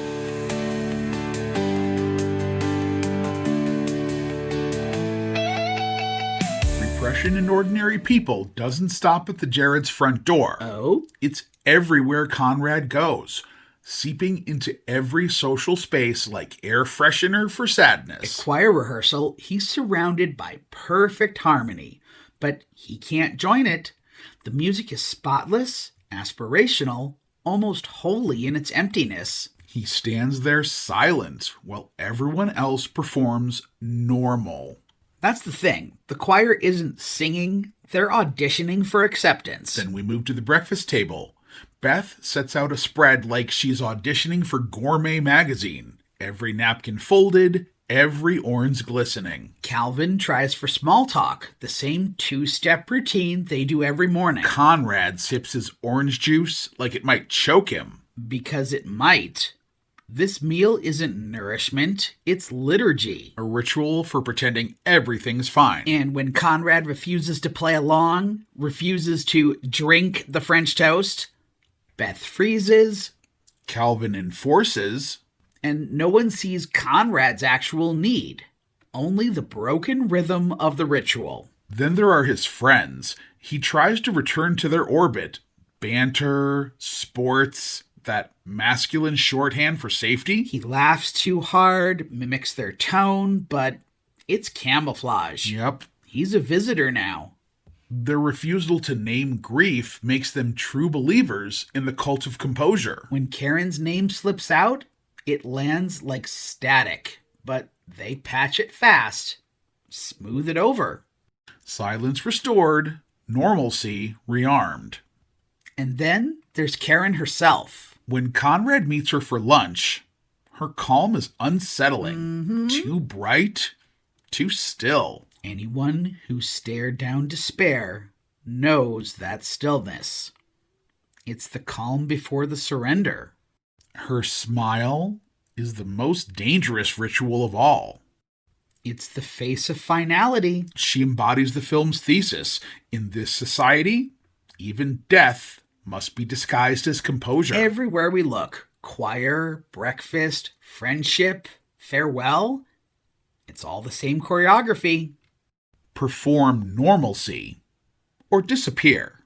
[SPEAKER 2] Repression in ordinary people doesn't stop at the Jared's front door.
[SPEAKER 1] Oh?
[SPEAKER 2] It's everywhere Conrad goes, seeping into every social space like air freshener for sadness.
[SPEAKER 1] Choir rehearsal, he's surrounded by perfect harmony, but he can't join it. The music is spotless, aspirational, almost holy in its emptiness.
[SPEAKER 2] He stands there silent while everyone else performs normal.
[SPEAKER 1] That's the thing. The choir isn't singing, they're auditioning for acceptance.
[SPEAKER 2] Then we move to the breakfast table. Beth sets out a spread like she's auditioning for Gourmet magazine. Every napkin folded, every orange glistening.
[SPEAKER 1] Calvin tries for small talk, the same two-step routine they do every morning.
[SPEAKER 2] Conrad sips his orange juice like it might choke him.
[SPEAKER 1] Because it might. This meal isn't nourishment, it's liturgy.
[SPEAKER 2] A ritual for pretending everything's fine.
[SPEAKER 1] And when Conrad refuses to play along, refuses to drink the French toast, Beth freezes,
[SPEAKER 2] Calvin enforces,
[SPEAKER 1] and no one sees Conrad's actual need. Only the broken rhythm of the ritual.
[SPEAKER 2] Then there are his friends. He tries to return to their orbit. Banter, sports, that masculine shorthand for safety.
[SPEAKER 1] He laughs too hard, mimics their tone, but it's camouflage.
[SPEAKER 2] Yep.
[SPEAKER 1] He's a visitor now.
[SPEAKER 2] Their refusal to name grief makes them true believers in the cult of composure.
[SPEAKER 1] When Karen's name slips out, it lands like static, but they patch it fast, smooth it over.
[SPEAKER 2] Silence restored, normalcy rearmed.
[SPEAKER 1] And then there's Karen herself.
[SPEAKER 2] When Conrad meets her for lunch, her calm is unsettling. Too bright, too still.
[SPEAKER 1] Anyone who stared down despair knows that stillness. It's the calm before the surrender.
[SPEAKER 2] Her smile is the most dangerous ritual of all.
[SPEAKER 1] It's the face of finality.
[SPEAKER 2] She embodies the film's thesis. In this society, even death must be disguised as composure.
[SPEAKER 1] Everywhere we look, choir, breakfast, friendship, farewell, It's all the same choreography.
[SPEAKER 2] Perform normalcy or disappear.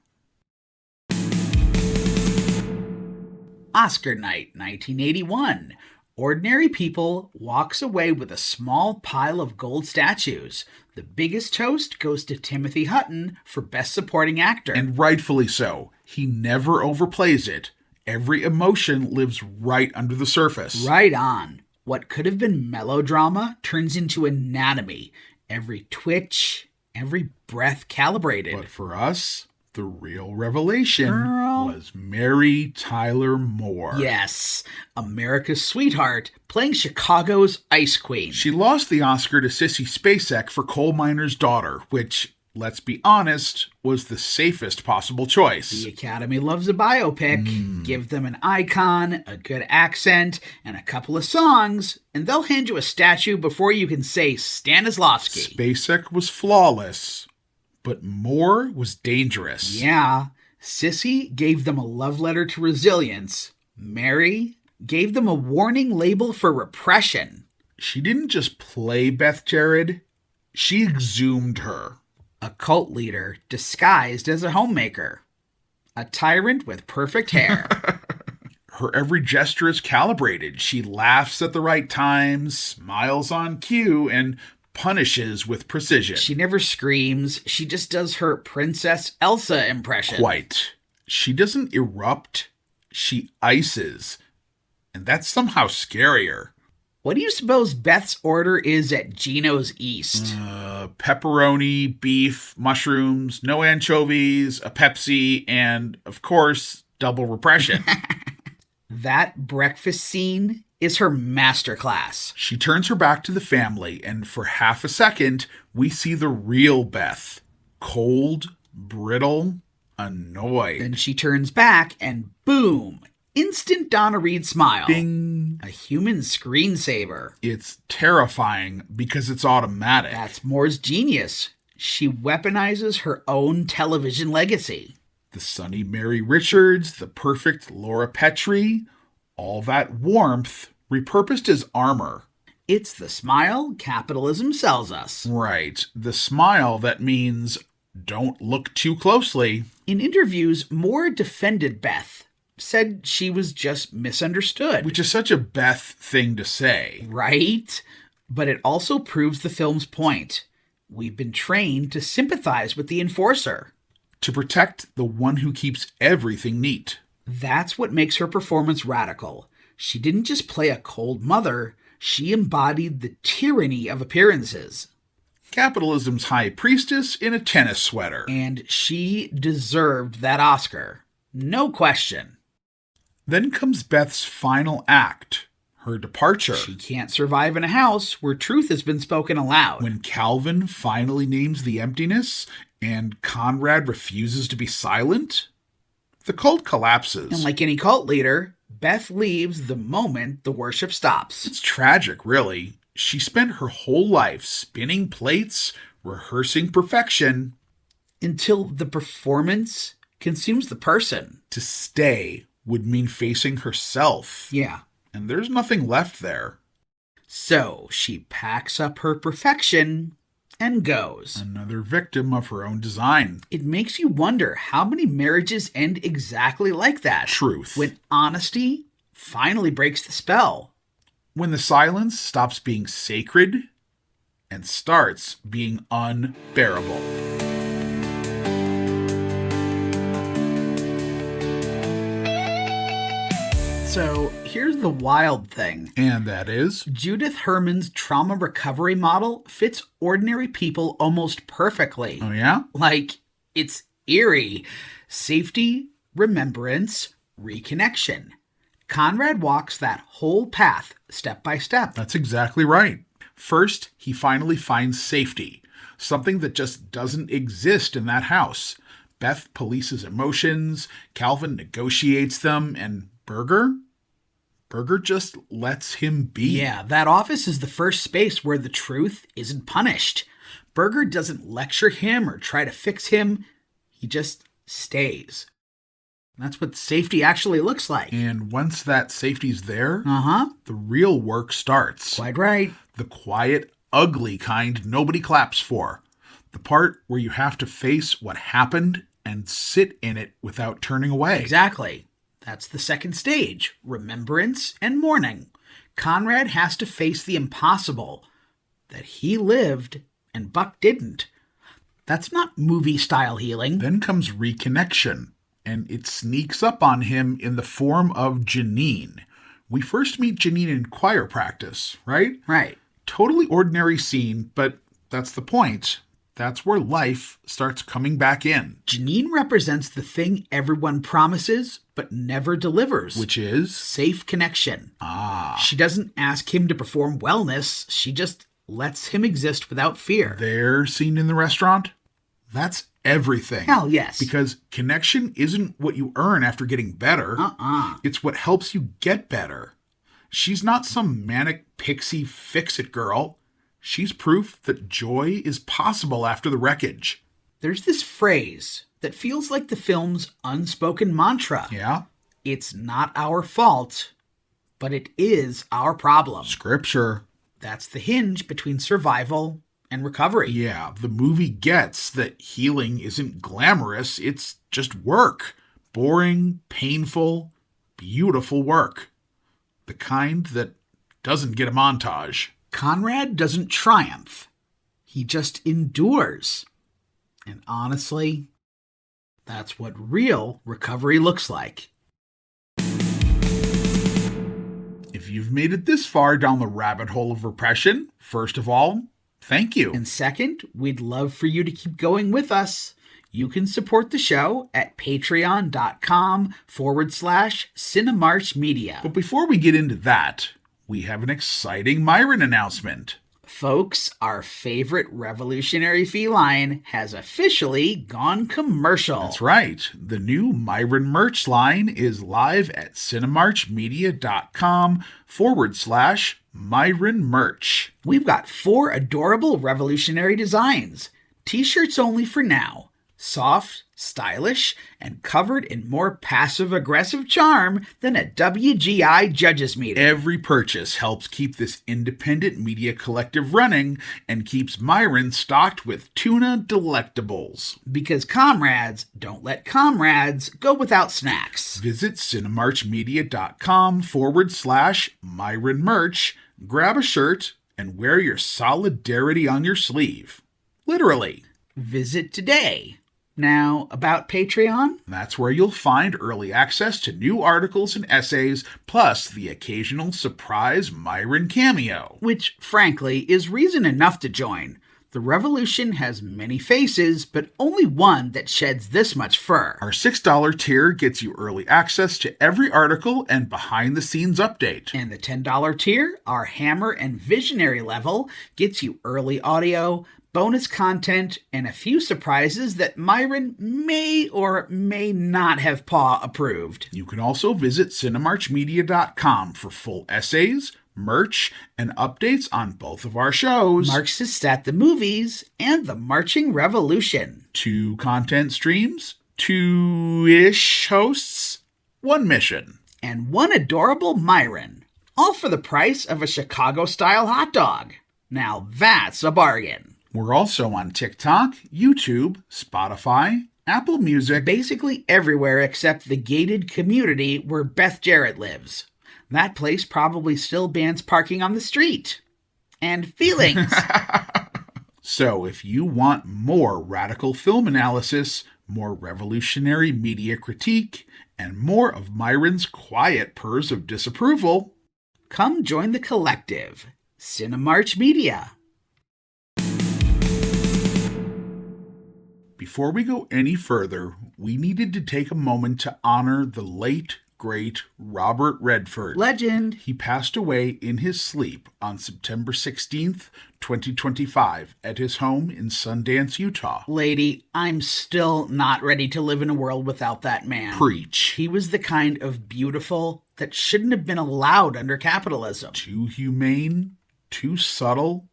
[SPEAKER 1] Oscar night, 1981. Ordinary People walks away with a small pile of gold statues. The biggest toast goes to Timothy Hutton for Best Supporting Actor.
[SPEAKER 2] And rightfully so. He never overplays it. Every emotion lives right under the surface.
[SPEAKER 1] Right on. What could have been melodrama turns into anatomy. Every twitch, every breath calibrated.
[SPEAKER 2] But for us, the real revelation was Mary Tyler Moore.
[SPEAKER 1] Yes, America's sweetheart, playing Chicago's Ice Queen.
[SPEAKER 2] She lost the Oscar to Sissy Spacek for Coal Miner's Daughter, which, let's be honest, was the safest possible choice.
[SPEAKER 1] The Academy loves a biopic. Give them an icon, a good accent, and a couple of songs, and they'll hand you a statue before you can say Stanislavski.
[SPEAKER 2] Spacek was flawless, but Moore was dangerous.
[SPEAKER 1] Yeah, Sissy gave them a love letter to resilience. Mary gave them a warning label for repression.
[SPEAKER 2] She didn't just play Beth Jared, she exhumed her.
[SPEAKER 1] A cult leader disguised as a homemaker. A tyrant with perfect hair.
[SPEAKER 2] Her every gesture is calibrated. She laughs at the right times, smiles on cue, and punishes with precision.
[SPEAKER 1] She never screams. She just does her Princess Elsa impression.
[SPEAKER 2] Quite. She doesn't erupt. She ices. And that's somehow scarier.
[SPEAKER 1] What do you suppose Beth's order is at Gino's East?
[SPEAKER 2] Pepperoni, beef, mushrooms, no anchovies, a Pepsi, and, of course, double repression.
[SPEAKER 1] That breakfast scene is her masterclass.
[SPEAKER 2] She turns her back to the family, and for half a second, we see the real Beth. Cold, brittle, annoyed.
[SPEAKER 1] Then she turns back, and boom! Instant Donna Reed smile.
[SPEAKER 2] Ding.
[SPEAKER 1] A human screensaver.
[SPEAKER 2] It's terrifying because it's automatic.
[SPEAKER 1] That's Moore's genius. She weaponizes her own television legacy.
[SPEAKER 2] The sunny Mary Richards, the perfect Laura Petrie, all that warmth repurposed as armor.
[SPEAKER 1] It's the smile capitalism sells us.
[SPEAKER 2] Right. The smile that means don't look too closely.
[SPEAKER 1] In interviews, Moore defended Beth, said she was just misunderstood.
[SPEAKER 2] Which is such a Beth thing to say.
[SPEAKER 1] Right? But it also proves the film's point. We've been trained to sympathize with the enforcer.
[SPEAKER 2] To protect the one who keeps everything neat.
[SPEAKER 1] That's what makes her performance radical. She didn't just play a cold mother, she embodied the tyranny of appearances.
[SPEAKER 2] Capitalism's high priestess in a tennis sweater.
[SPEAKER 1] And she deserved that Oscar. No question.
[SPEAKER 2] Then comes Beth's final act, her departure.
[SPEAKER 1] She can't survive in a house where truth has been spoken aloud.
[SPEAKER 2] When Calvin finally names the emptiness and Conrad refuses to be silent, the cult collapses.
[SPEAKER 1] And like any cult leader, Beth leaves the moment the worship stops.
[SPEAKER 2] It's tragic, really. She spent her whole life spinning plates, rehearsing perfection.
[SPEAKER 1] Until the performance consumes the person.
[SPEAKER 2] To stay would mean facing herself.
[SPEAKER 1] Yeah.
[SPEAKER 2] And there's nothing left there.
[SPEAKER 1] So she packs up her perfection and goes.
[SPEAKER 2] Another victim of her own design.
[SPEAKER 1] It makes you wonder how many marriages end exactly like that.
[SPEAKER 2] Truth.
[SPEAKER 1] When honesty finally breaks the spell.
[SPEAKER 2] When the silence stops being sacred and starts being unbearable.
[SPEAKER 1] So here's the wild thing.
[SPEAKER 2] And that is?
[SPEAKER 1] Judith Herman's trauma recovery model fits ordinary people almost perfectly.
[SPEAKER 2] Oh, yeah?
[SPEAKER 1] Like, it's eerie. Safety, remembrance, reconnection. Conrad walks that whole path step by step.
[SPEAKER 2] That's exactly right. First, he finally finds safety, something that just doesn't exist in that house. Beth polices emotions, Calvin negotiates them, and Berger just lets him be.
[SPEAKER 1] Yeah, that office is the first space where the truth isn't punished. Berger doesn't lecture him or try to fix him. He just stays. That's what safety actually looks like.
[SPEAKER 2] And once that safety's there,
[SPEAKER 1] Uh-huh.
[SPEAKER 2] the real work starts.
[SPEAKER 1] Quite right.
[SPEAKER 2] The quiet, ugly kind nobody claps for. The part where you have to face what happened and sit in it without turning away.
[SPEAKER 1] Exactly. That's the second stage, remembrance and mourning. Conrad has to face the impossible, that he lived and Buck didn't. That's not movie-style healing.
[SPEAKER 2] Then comes reconnection, and it sneaks up on him in the form of Janine. We first meet Janine in choir practice, right?
[SPEAKER 1] Right.
[SPEAKER 2] Totally ordinary scene, but that's the point. That's where life starts coming back in.
[SPEAKER 1] Janine represents the thing everyone promises but never delivers.
[SPEAKER 2] Which is?
[SPEAKER 1] Safe connection.
[SPEAKER 2] Ah.
[SPEAKER 1] She doesn't ask him to perform wellness. She just lets him exist without fear.
[SPEAKER 2] Their scene in the restaurant? That's everything.
[SPEAKER 1] Hell yes.
[SPEAKER 2] Because connection isn't what you earn after getting better. It's what helps you get better. She's not some manic pixie fix-it girl. She's proof that joy is possible after the wreckage.
[SPEAKER 1] There's this phrase that feels like the film's unspoken mantra.
[SPEAKER 2] Yeah?
[SPEAKER 1] It's not our fault, but it is our problem.
[SPEAKER 2] Scripture.
[SPEAKER 1] That's the hinge between survival and recovery.
[SPEAKER 2] Yeah, the movie gets that healing isn't glamorous, it's just work. Boring, painful, beautiful work. The kind that doesn't get a montage.
[SPEAKER 1] Conrad doesn't triumph. He just endures. And honestly, that's what real recovery looks like.
[SPEAKER 2] If you've made it this far down the rabbit hole of repression, first of all, thank you.
[SPEAKER 1] And second, we'd love for you to keep going with us. You can support the show at patreon.com/Cinemarch Media.
[SPEAKER 2] But before we get into that, we have an exciting Myron announcement.
[SPEAKER 1] Folks, our favorite revolutionary feline has officially gone commercial.
[SPEAKER 2] That's right. The new Myron merch line is live at cinemarchmedia.com/Myron merch.
[SPEAKER 1] We've got 4 adorable revolutionary designs. T-shirts only for now. Soft, stylish, and covered in more passive-aggressive charm than a WGI judges meeting.
[SPEAKER 2] Every purchase helps keep this independent media collective running and keeps Myron stocked with tuna delectables.
[SPEAKER 1] Because comrades don't let comrades go without snacks.
[SPEAKER 2] Visit cinemarchmedia.com/Myron merch, grab a shirt, and wear your solidarity on your sleeve. Literally.
[SPEAKER 1] Visit today. Now, about Patreon?
[SPEAKER 2] That's where you'll find early access to new articles and essays, plus the occasional surprise Myron cameo.
[SPEAKER 1] Which, frankly, is reason enough to join. The revolution has many faces, but only one that sheds this much fur.
[SPEAKER 2] Our $6 tier gets you early access to every article and behind-the-scenes update.
[SPEAKER 1] And the $10 tier, our Hammer and Visionary level, gets you early audio, bonus content, and a few surprises that Myron may or may not have paw approved.
[SPEAKER 2] You can also visit cinemarchmedia.com for full essays, merch, and updates on both of our shows.
[SPEAKER 1] Marxists at the Movies and The Marching Revolution.
[SPEAKER 2] 2 content streams, 2-ish hosts, 1 mission.
[SPEAKER 1] And 1 adorable Myron. All for the price of a Chicago-style hot dog. Now that's a bargain.
[SPEAKER 2] We're also on TikTok, YouTube, Spotify, Apple Music.
[SPEAKER 1] Basically everywhere except the gated community where Beth Jarrett lives. That place probably still bans parking on the street. And feelings.
[SPEAKER 2] So if you want more radical film analysis, more revolutionary media critique, and more of Myron's quiet purrs of disapproval,
[SPEAKER 1] come join the collective, Cinemarch Media.
[SPEAKER 2] Before we go any further, we needed to take a moment to honor the late, great Robert Redford.
[SPEAKER 1] Legend.
[SPEAKER 2] He passed away in his sleep on September 16th, 2025, at his home in Sundance, Utah.
[SPEAKER 1] Lady, I'm still not ready to live in a world without that man.
[SPEAKER 2] Preach.
[SPEAKER 1] He was the kind of beautiful that shouldn't have been allowed under capitalism.
[SPEAKER 2] Too humane, too subtle,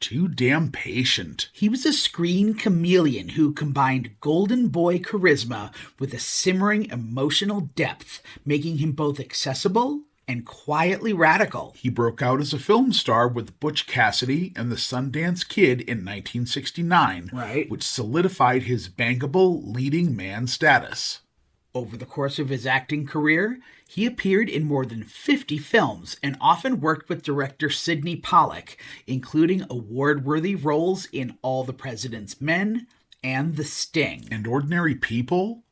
[SPEAKER 2] too damn patient.
[SPEAKER 1] He was a screen chameleon who combined golden boy charisma with a simmering emotional depth, making him both accessible and quietly radical.
[SPEAKER 2] He broke out as a film star with Butch Cassidy and the Sundance Kid in 1969,
[SPEAKER 1] Right.
[SPEAKER 2] which solidified his bankable leading man status.
[SPEAKER 1] Over the course of his acting career, he appeared in more than 50 films and often worked with director Sidney Pollack, including award-worthy roles in All the President's Men and The Sting.
[SPEAKER 2] And Ordinary People?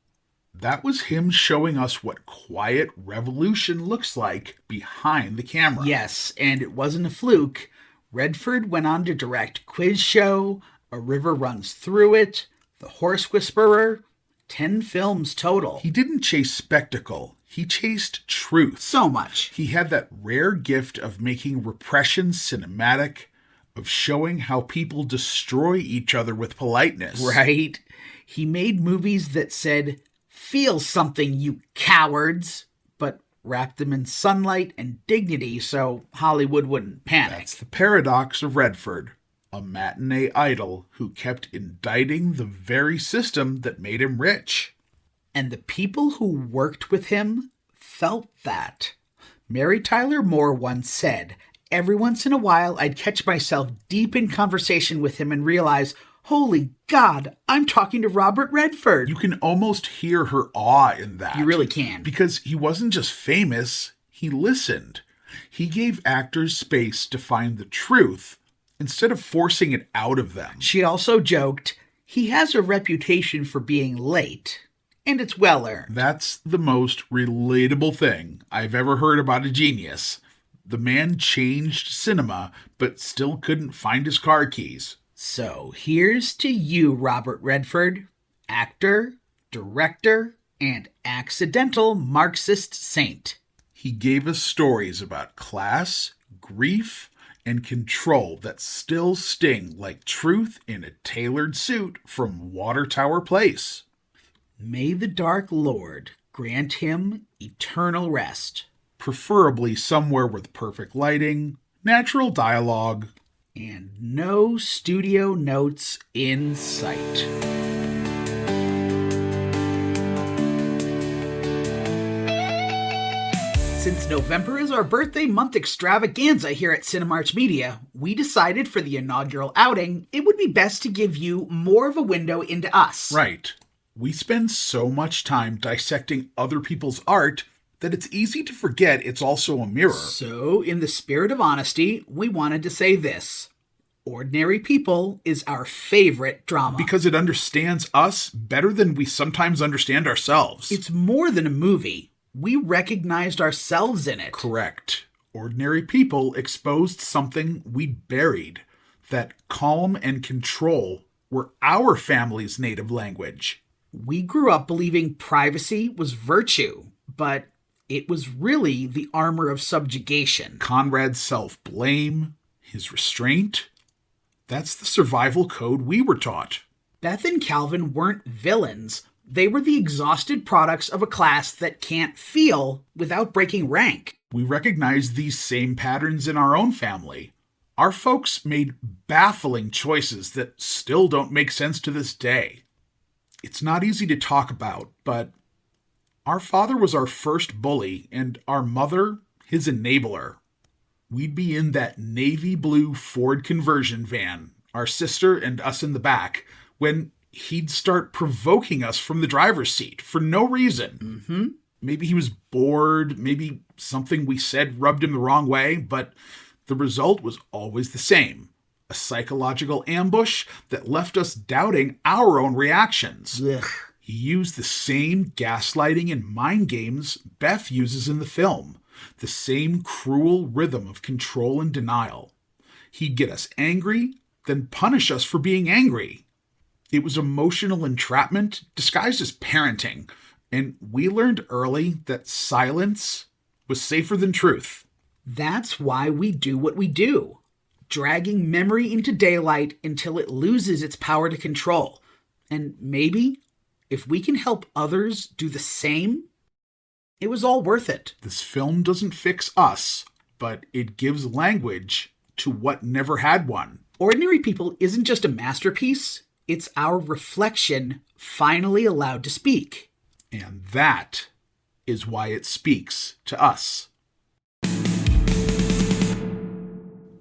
[SPEAKER 2] That was him showing us what quiet revolution looks like behind the camera.
[SPEAKER 1] Yes, and it wasn't a fluke. Redford went on to direct Quiz Show, A River Runs Through It, The Horse Whisperer, 10 films total.
[SPEAKER 2] He didn't chase spectacle. He chased truth.
[SPEAKER 1] So much.
[SPEAKER 2] He had that rare gift of making repression cinematic, of showing how people destroy each other with politeness.
[SPEAKER 1] Right? He made movies that said, "Feel something, you cowards," but wrapped them in sunlight and dignity so Hollywood wouldn't panic.
[SPEAKER 2] That's the paradox of Redford, a matinee idol who kept indicting the very system that made him rich.
[SPEAKER 1] And the people who worked with him felt that. Mary Tyler Moore once said, "Every once in a while I'd catch myself deep in conversation with him and realize, holy God, I'm talking to Robert Redford."
[SPEAKER 2] You can almost hear her awe in that.
[SPEAKER 1] You really can.
[SPEAKER 2] Because he wasn't just famous, he listened. He gave actors space to find the truth instead of forcing it out of them.
[SPEAKER 1] She also joked, "He has a reputation for being late, and it's well earned."
[SPEAKER 2] That's the most relatable thing I've ever heard about a genius. The man changed cinema, but still couldn't find his car keys.
[SPEAKER 1] So here's to you, Robert Redford, actor, director, and accidental Marxist saint.
[SPEAKER 2] He gave us stories about class, grief, and control that still sting like truth in a tailored suit from Water Tower Place.
[SPEAKER 1] May the Dark Lord grant him eternal rest.
[SPEAKER 2] Preferably somewhere with perfect lighting, natural dialogue,
[SPEAKER 1] and no studio notes in sight. Since November is our birthday month extravaganza here at Cinemarch Media, we decided for the inaugural outing, it would be best to give you more of a window into us.
[SPEAKER 2] Right. We spend so much time dissecting other people's art that it's easy to forget it's also a mirror.
[SPEAKER 1] So, in the spirit of honesty, we wanted to say this. Ordinary People is our favorite drama.
[SPEAKER 2] Because it understands us better than we sometimes understand ourselves.
[SPEAKER 1] It's more than a movie. We recognized ourselves in it.
[SPEAKER 2] Correct. Ordinary People exposed something we buried. That calm and control were our family's native language.
[SPEAKER 1] We grew up believing privacy was virtue, but it was really the armor of subjugation.
[SPEAKER 2] Conrad's self-blame, his restraint. That's the survival code we were taught.
[SPEAKER 1] Beth and Calvin weren't villains. They were the exhausted products of a class that can't feel without breaking rank.
[SPEAKER 2] We recognize these same patterns in our own family. Our folks made baffling choices that still don't make sense to this day. It's not easy to talk about, but our father was our first bully and our mother his enabler. We'd be in that navy blue Ford conversion van, our sister and us in the back, when he'd start provoking us from the driver's seat for no reason.
[SPEAKER 1] Mm-hmm.
[SPEAKER 2] Maybe he was bored, maybe something we said rubbed him the wrong way, but the result was always the same. A psychological ambush that left us doubting our own reactions.
[SPEAKER 1] Ugh.
[SPEAKER 2] He used the same gaslighting and mind games Beth uses in the film. The same cruel rhythm of control and denial. He'd get us angry, then punish us for being angry. It was emotional entrapment disguised as parenting, and we learned early that silence was safer than truth.
[SPEAKER 1] That's why we do what we do, dragging memory into daylight until it loses its power to control. And maybe, if we can help others do the same, it was all worth it.
[SPEAKER 2] This film doesn't fix us, but it gives language to what never had one.
[SPEAKER 1] Ordinary People isn't just a masterpiece, it's our reflection finally allowed to speak.
[SPEAKER 2] And that is why it speaks to us.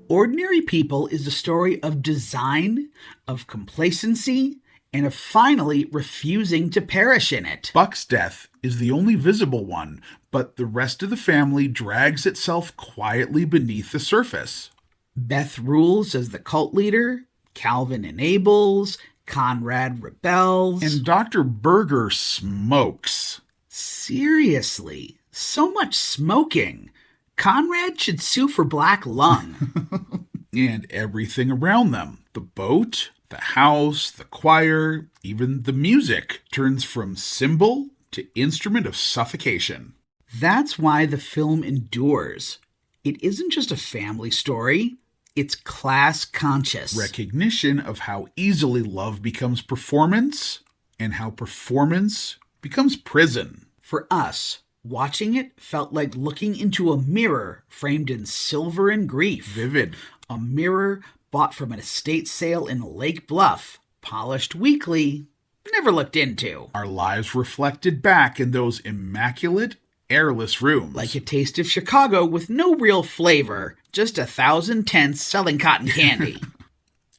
[SPEAKER 1] Ordinary People is a story of design, of complacency, and of finally refusing to perish in it.
[SPEAKER 2] Buck's death is the only visible one, but the rest of the family drags itself quietly beneath the surface.
[SPEAKER 1] Beth rules as the cult leader, Calvin enables, Conrad rebels.
[SPEAKER 2] And Dr. Berger smokes.
[SPEAKER 1] Seriously, so much smoking. Conrad should sue for black lung.
[SPEAKER 2] And everything around them. The boat, the house, the choir, even the music turns from symbol to instrument of suffocation.
[SPEAKER 1] That's why the film endures. It isn't just a family story. It's class conscious.
[SPEAKER 2] Recognition of how easily love becomes performance and how performance becomes prison.
[SPEAKER 1] For us, watching it felt like looking into a mirror framed in silver and grief.
[SPEAKER 2] Vivid.
[SPEAKER 1] A mirror bought from an estate sale in Lake Bluff, polished weekly, never looked into.
[SPEAKER 2] Our lives reflected back in those immaculate, airless rooms.
[SPEAKER 1] Like a taste of Chicago with no real flavor, just 1,000 tents selling cotton candy.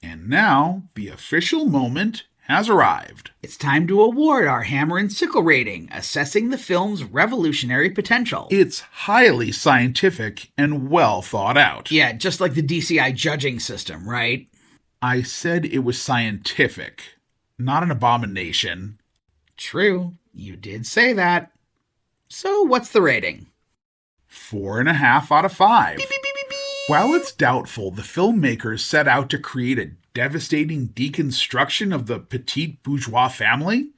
[SPEAKER 2] And now, the official moment has arrived.
[SPEAKER 1] It's time to award our hammer and sickle rating, assessing the film's revolutionary potential.
[SPEAKER 2] It's highly scientific and well thought out.
[SPEAKER 1] Yeah, just like the DCI judging system, right?
[SPEAKER 2] I said it was scientific, not an abomination.
[SPEAKER 1] True, you did say that. So what's the rating?
[SPEAKER 2] 4.5 out of 5.
[SPEAKER 1] Beep, beep, beep, beep, beep.
[SPEAKER 2] While it's doubtful the filmmakers set out to create a devastating deconstruction of the petite bourgeois family,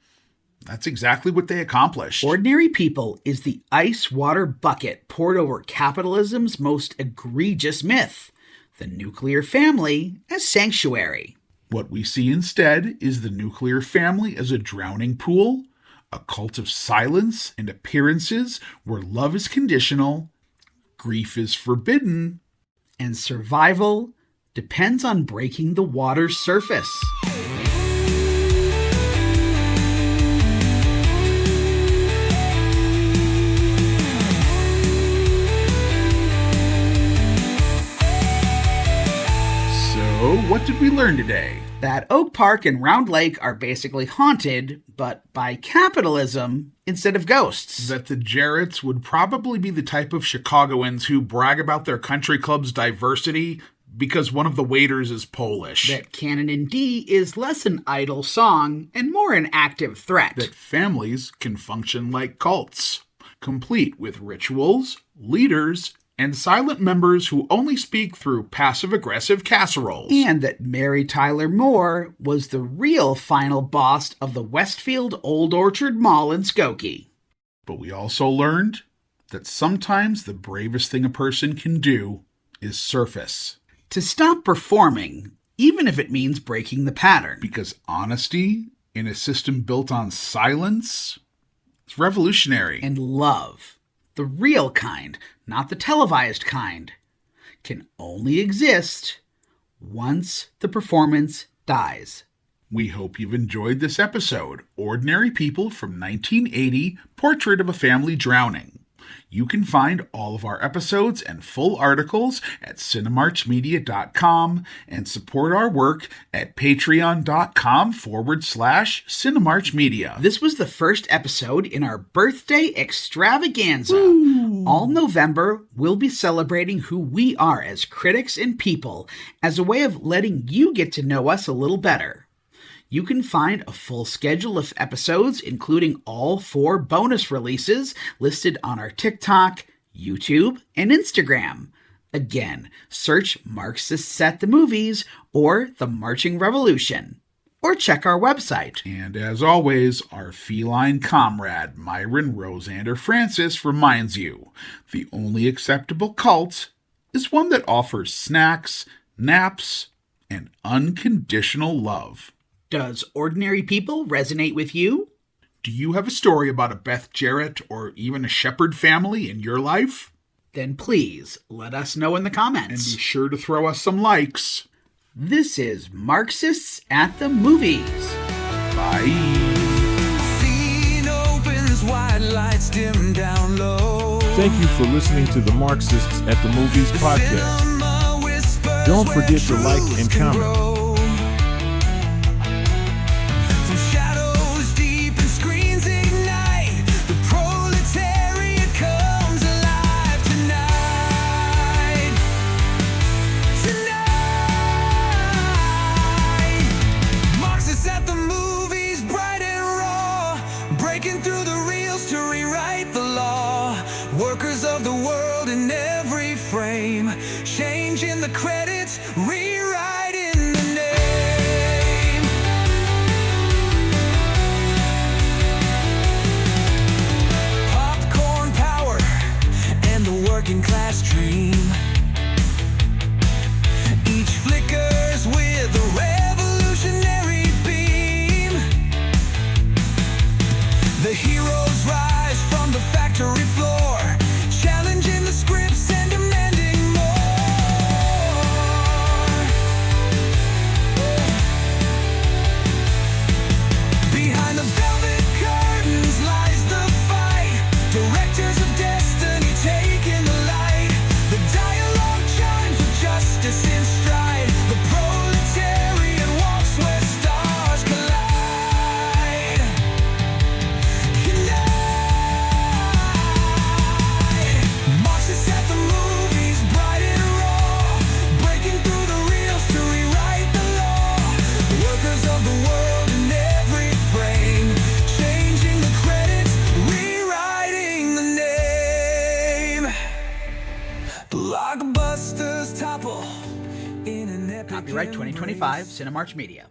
[SPEAKER 2] that's exactly what they accomplished.
[SPEAKER 1] Ordinary People is the ice water bucket poured over capitalism's most egregious myth, the nuclear family as sanctuary.
[SPEAKER 2] What we see instead is the nuclear family as a drowning pool, a cult of silence and appearances where love is conditional, grief is forbidden,
[SPEAKER 1] and survival depends on breaking the water's surface.
[SPEAKER 2] So, what did we learn today?
[SPEAKER 1] That Oak Park and Round Lake are basically haunted, but by capitalism instead of ghosts.
[SPEAKER 2] That the Jarretts would probably be the type of Chicagoans who brag about their country club's diversity because one of the waiters is Polish.
[SPEAKER 1] That Canon in D is less an idle song and more an active threat.
[SPEAKER 2] That families can function like cults, complete with rituals, leaders, and silent members who only speak through passive-aggressive casseroles.
[SPEAKER 1] And that Mary Tyler Moore was the real final boss of the Westfield Old Orchard Mall in Skokie.
[SPEAKER 2] But we also learned that sometimes the bravest thing a person can do is surface.
[SPEAKER 1] To stop performing, even if it means breaking the pattern.
[SPEAKER 2] Because honesty in a system built on silence is revolutionary.
[SPEAKER 1] And love, the real kind, not the televised kind, can only exist once the performance dies.
[SPEAKER 2] We hope you've enjoyed this episode, Ordinary People from 1980, Portrait of a Family Drowning. You can find all of our episodes and full articles at cinemarchmedia.com and support our work at patreon.com/cinemarchmedia.
[SPEAKER 1] This was the first episode in our birthday extravaganza. Woo. All November, we'll be celebrating who we are as critics and people as a way of letting you get to know us a little better. You can find a full schedule of episodes, including all 4 bonus releases, listed on our TikTok, YouTube, and Instagram. Again, search Marxists at the Movies or The Marching Revolution, or check our website.
[SPEAKER 2] And as always, our feline comrade, Myron Rosander Francis, reminds you, the only acceptable cult is one that offers snacks, naps, and unconditional love.
[SPEAKER 1] Does Ordinary People resonate with you?
[SPEAKER 2] Do you have a story about a Beth Jarrett or even a Shepherd family in your life?
[SPEAKER 1] Then please let us know in the
[SPEAKER 2] And
[SPEAKER 1] comments.
[SPEAKER 2] be sure to throw us some likes.
[SPEAKER 1] This is Marxists at the Movies.
[SPEAKER 2] Bye.
[SPEAKER 4] Scene opens, white lights dim down low.
[SPEAKER 3] Thank you for listening to the Marxists at the Movies podcast.
[SPEAKER 4] Cinema whispers.
[SPEAKER 3] Don't forget to like and comment.
[SPEAKER 4] From shadows deep and screens ignite, the proletariat comes alive tonight. Tonight, Marxists at the movies, bright and raw, breaking through the reels to rewrite the law. Workers of the world in every frame, changing the credits, rewriting the name. Popcorn power and the working class dream, each flickers with a revolutionary beam. The heroes rise from the factory floor, challenging the scripts and demanding more. Behind the velvet curtains lies the fight, directors of destiny taking the light. The dialogue chimes with justice in stride, the proletarian walks where stars collide. Marxists at the movies, bright and raw, breaking through the reels to rewrite the law. Workers of the world in every frame, changing the credits, rewriting the name. Blockbusters topple in an epic
[SPEAKER 1] Copyright 2025, Cinemarch Media.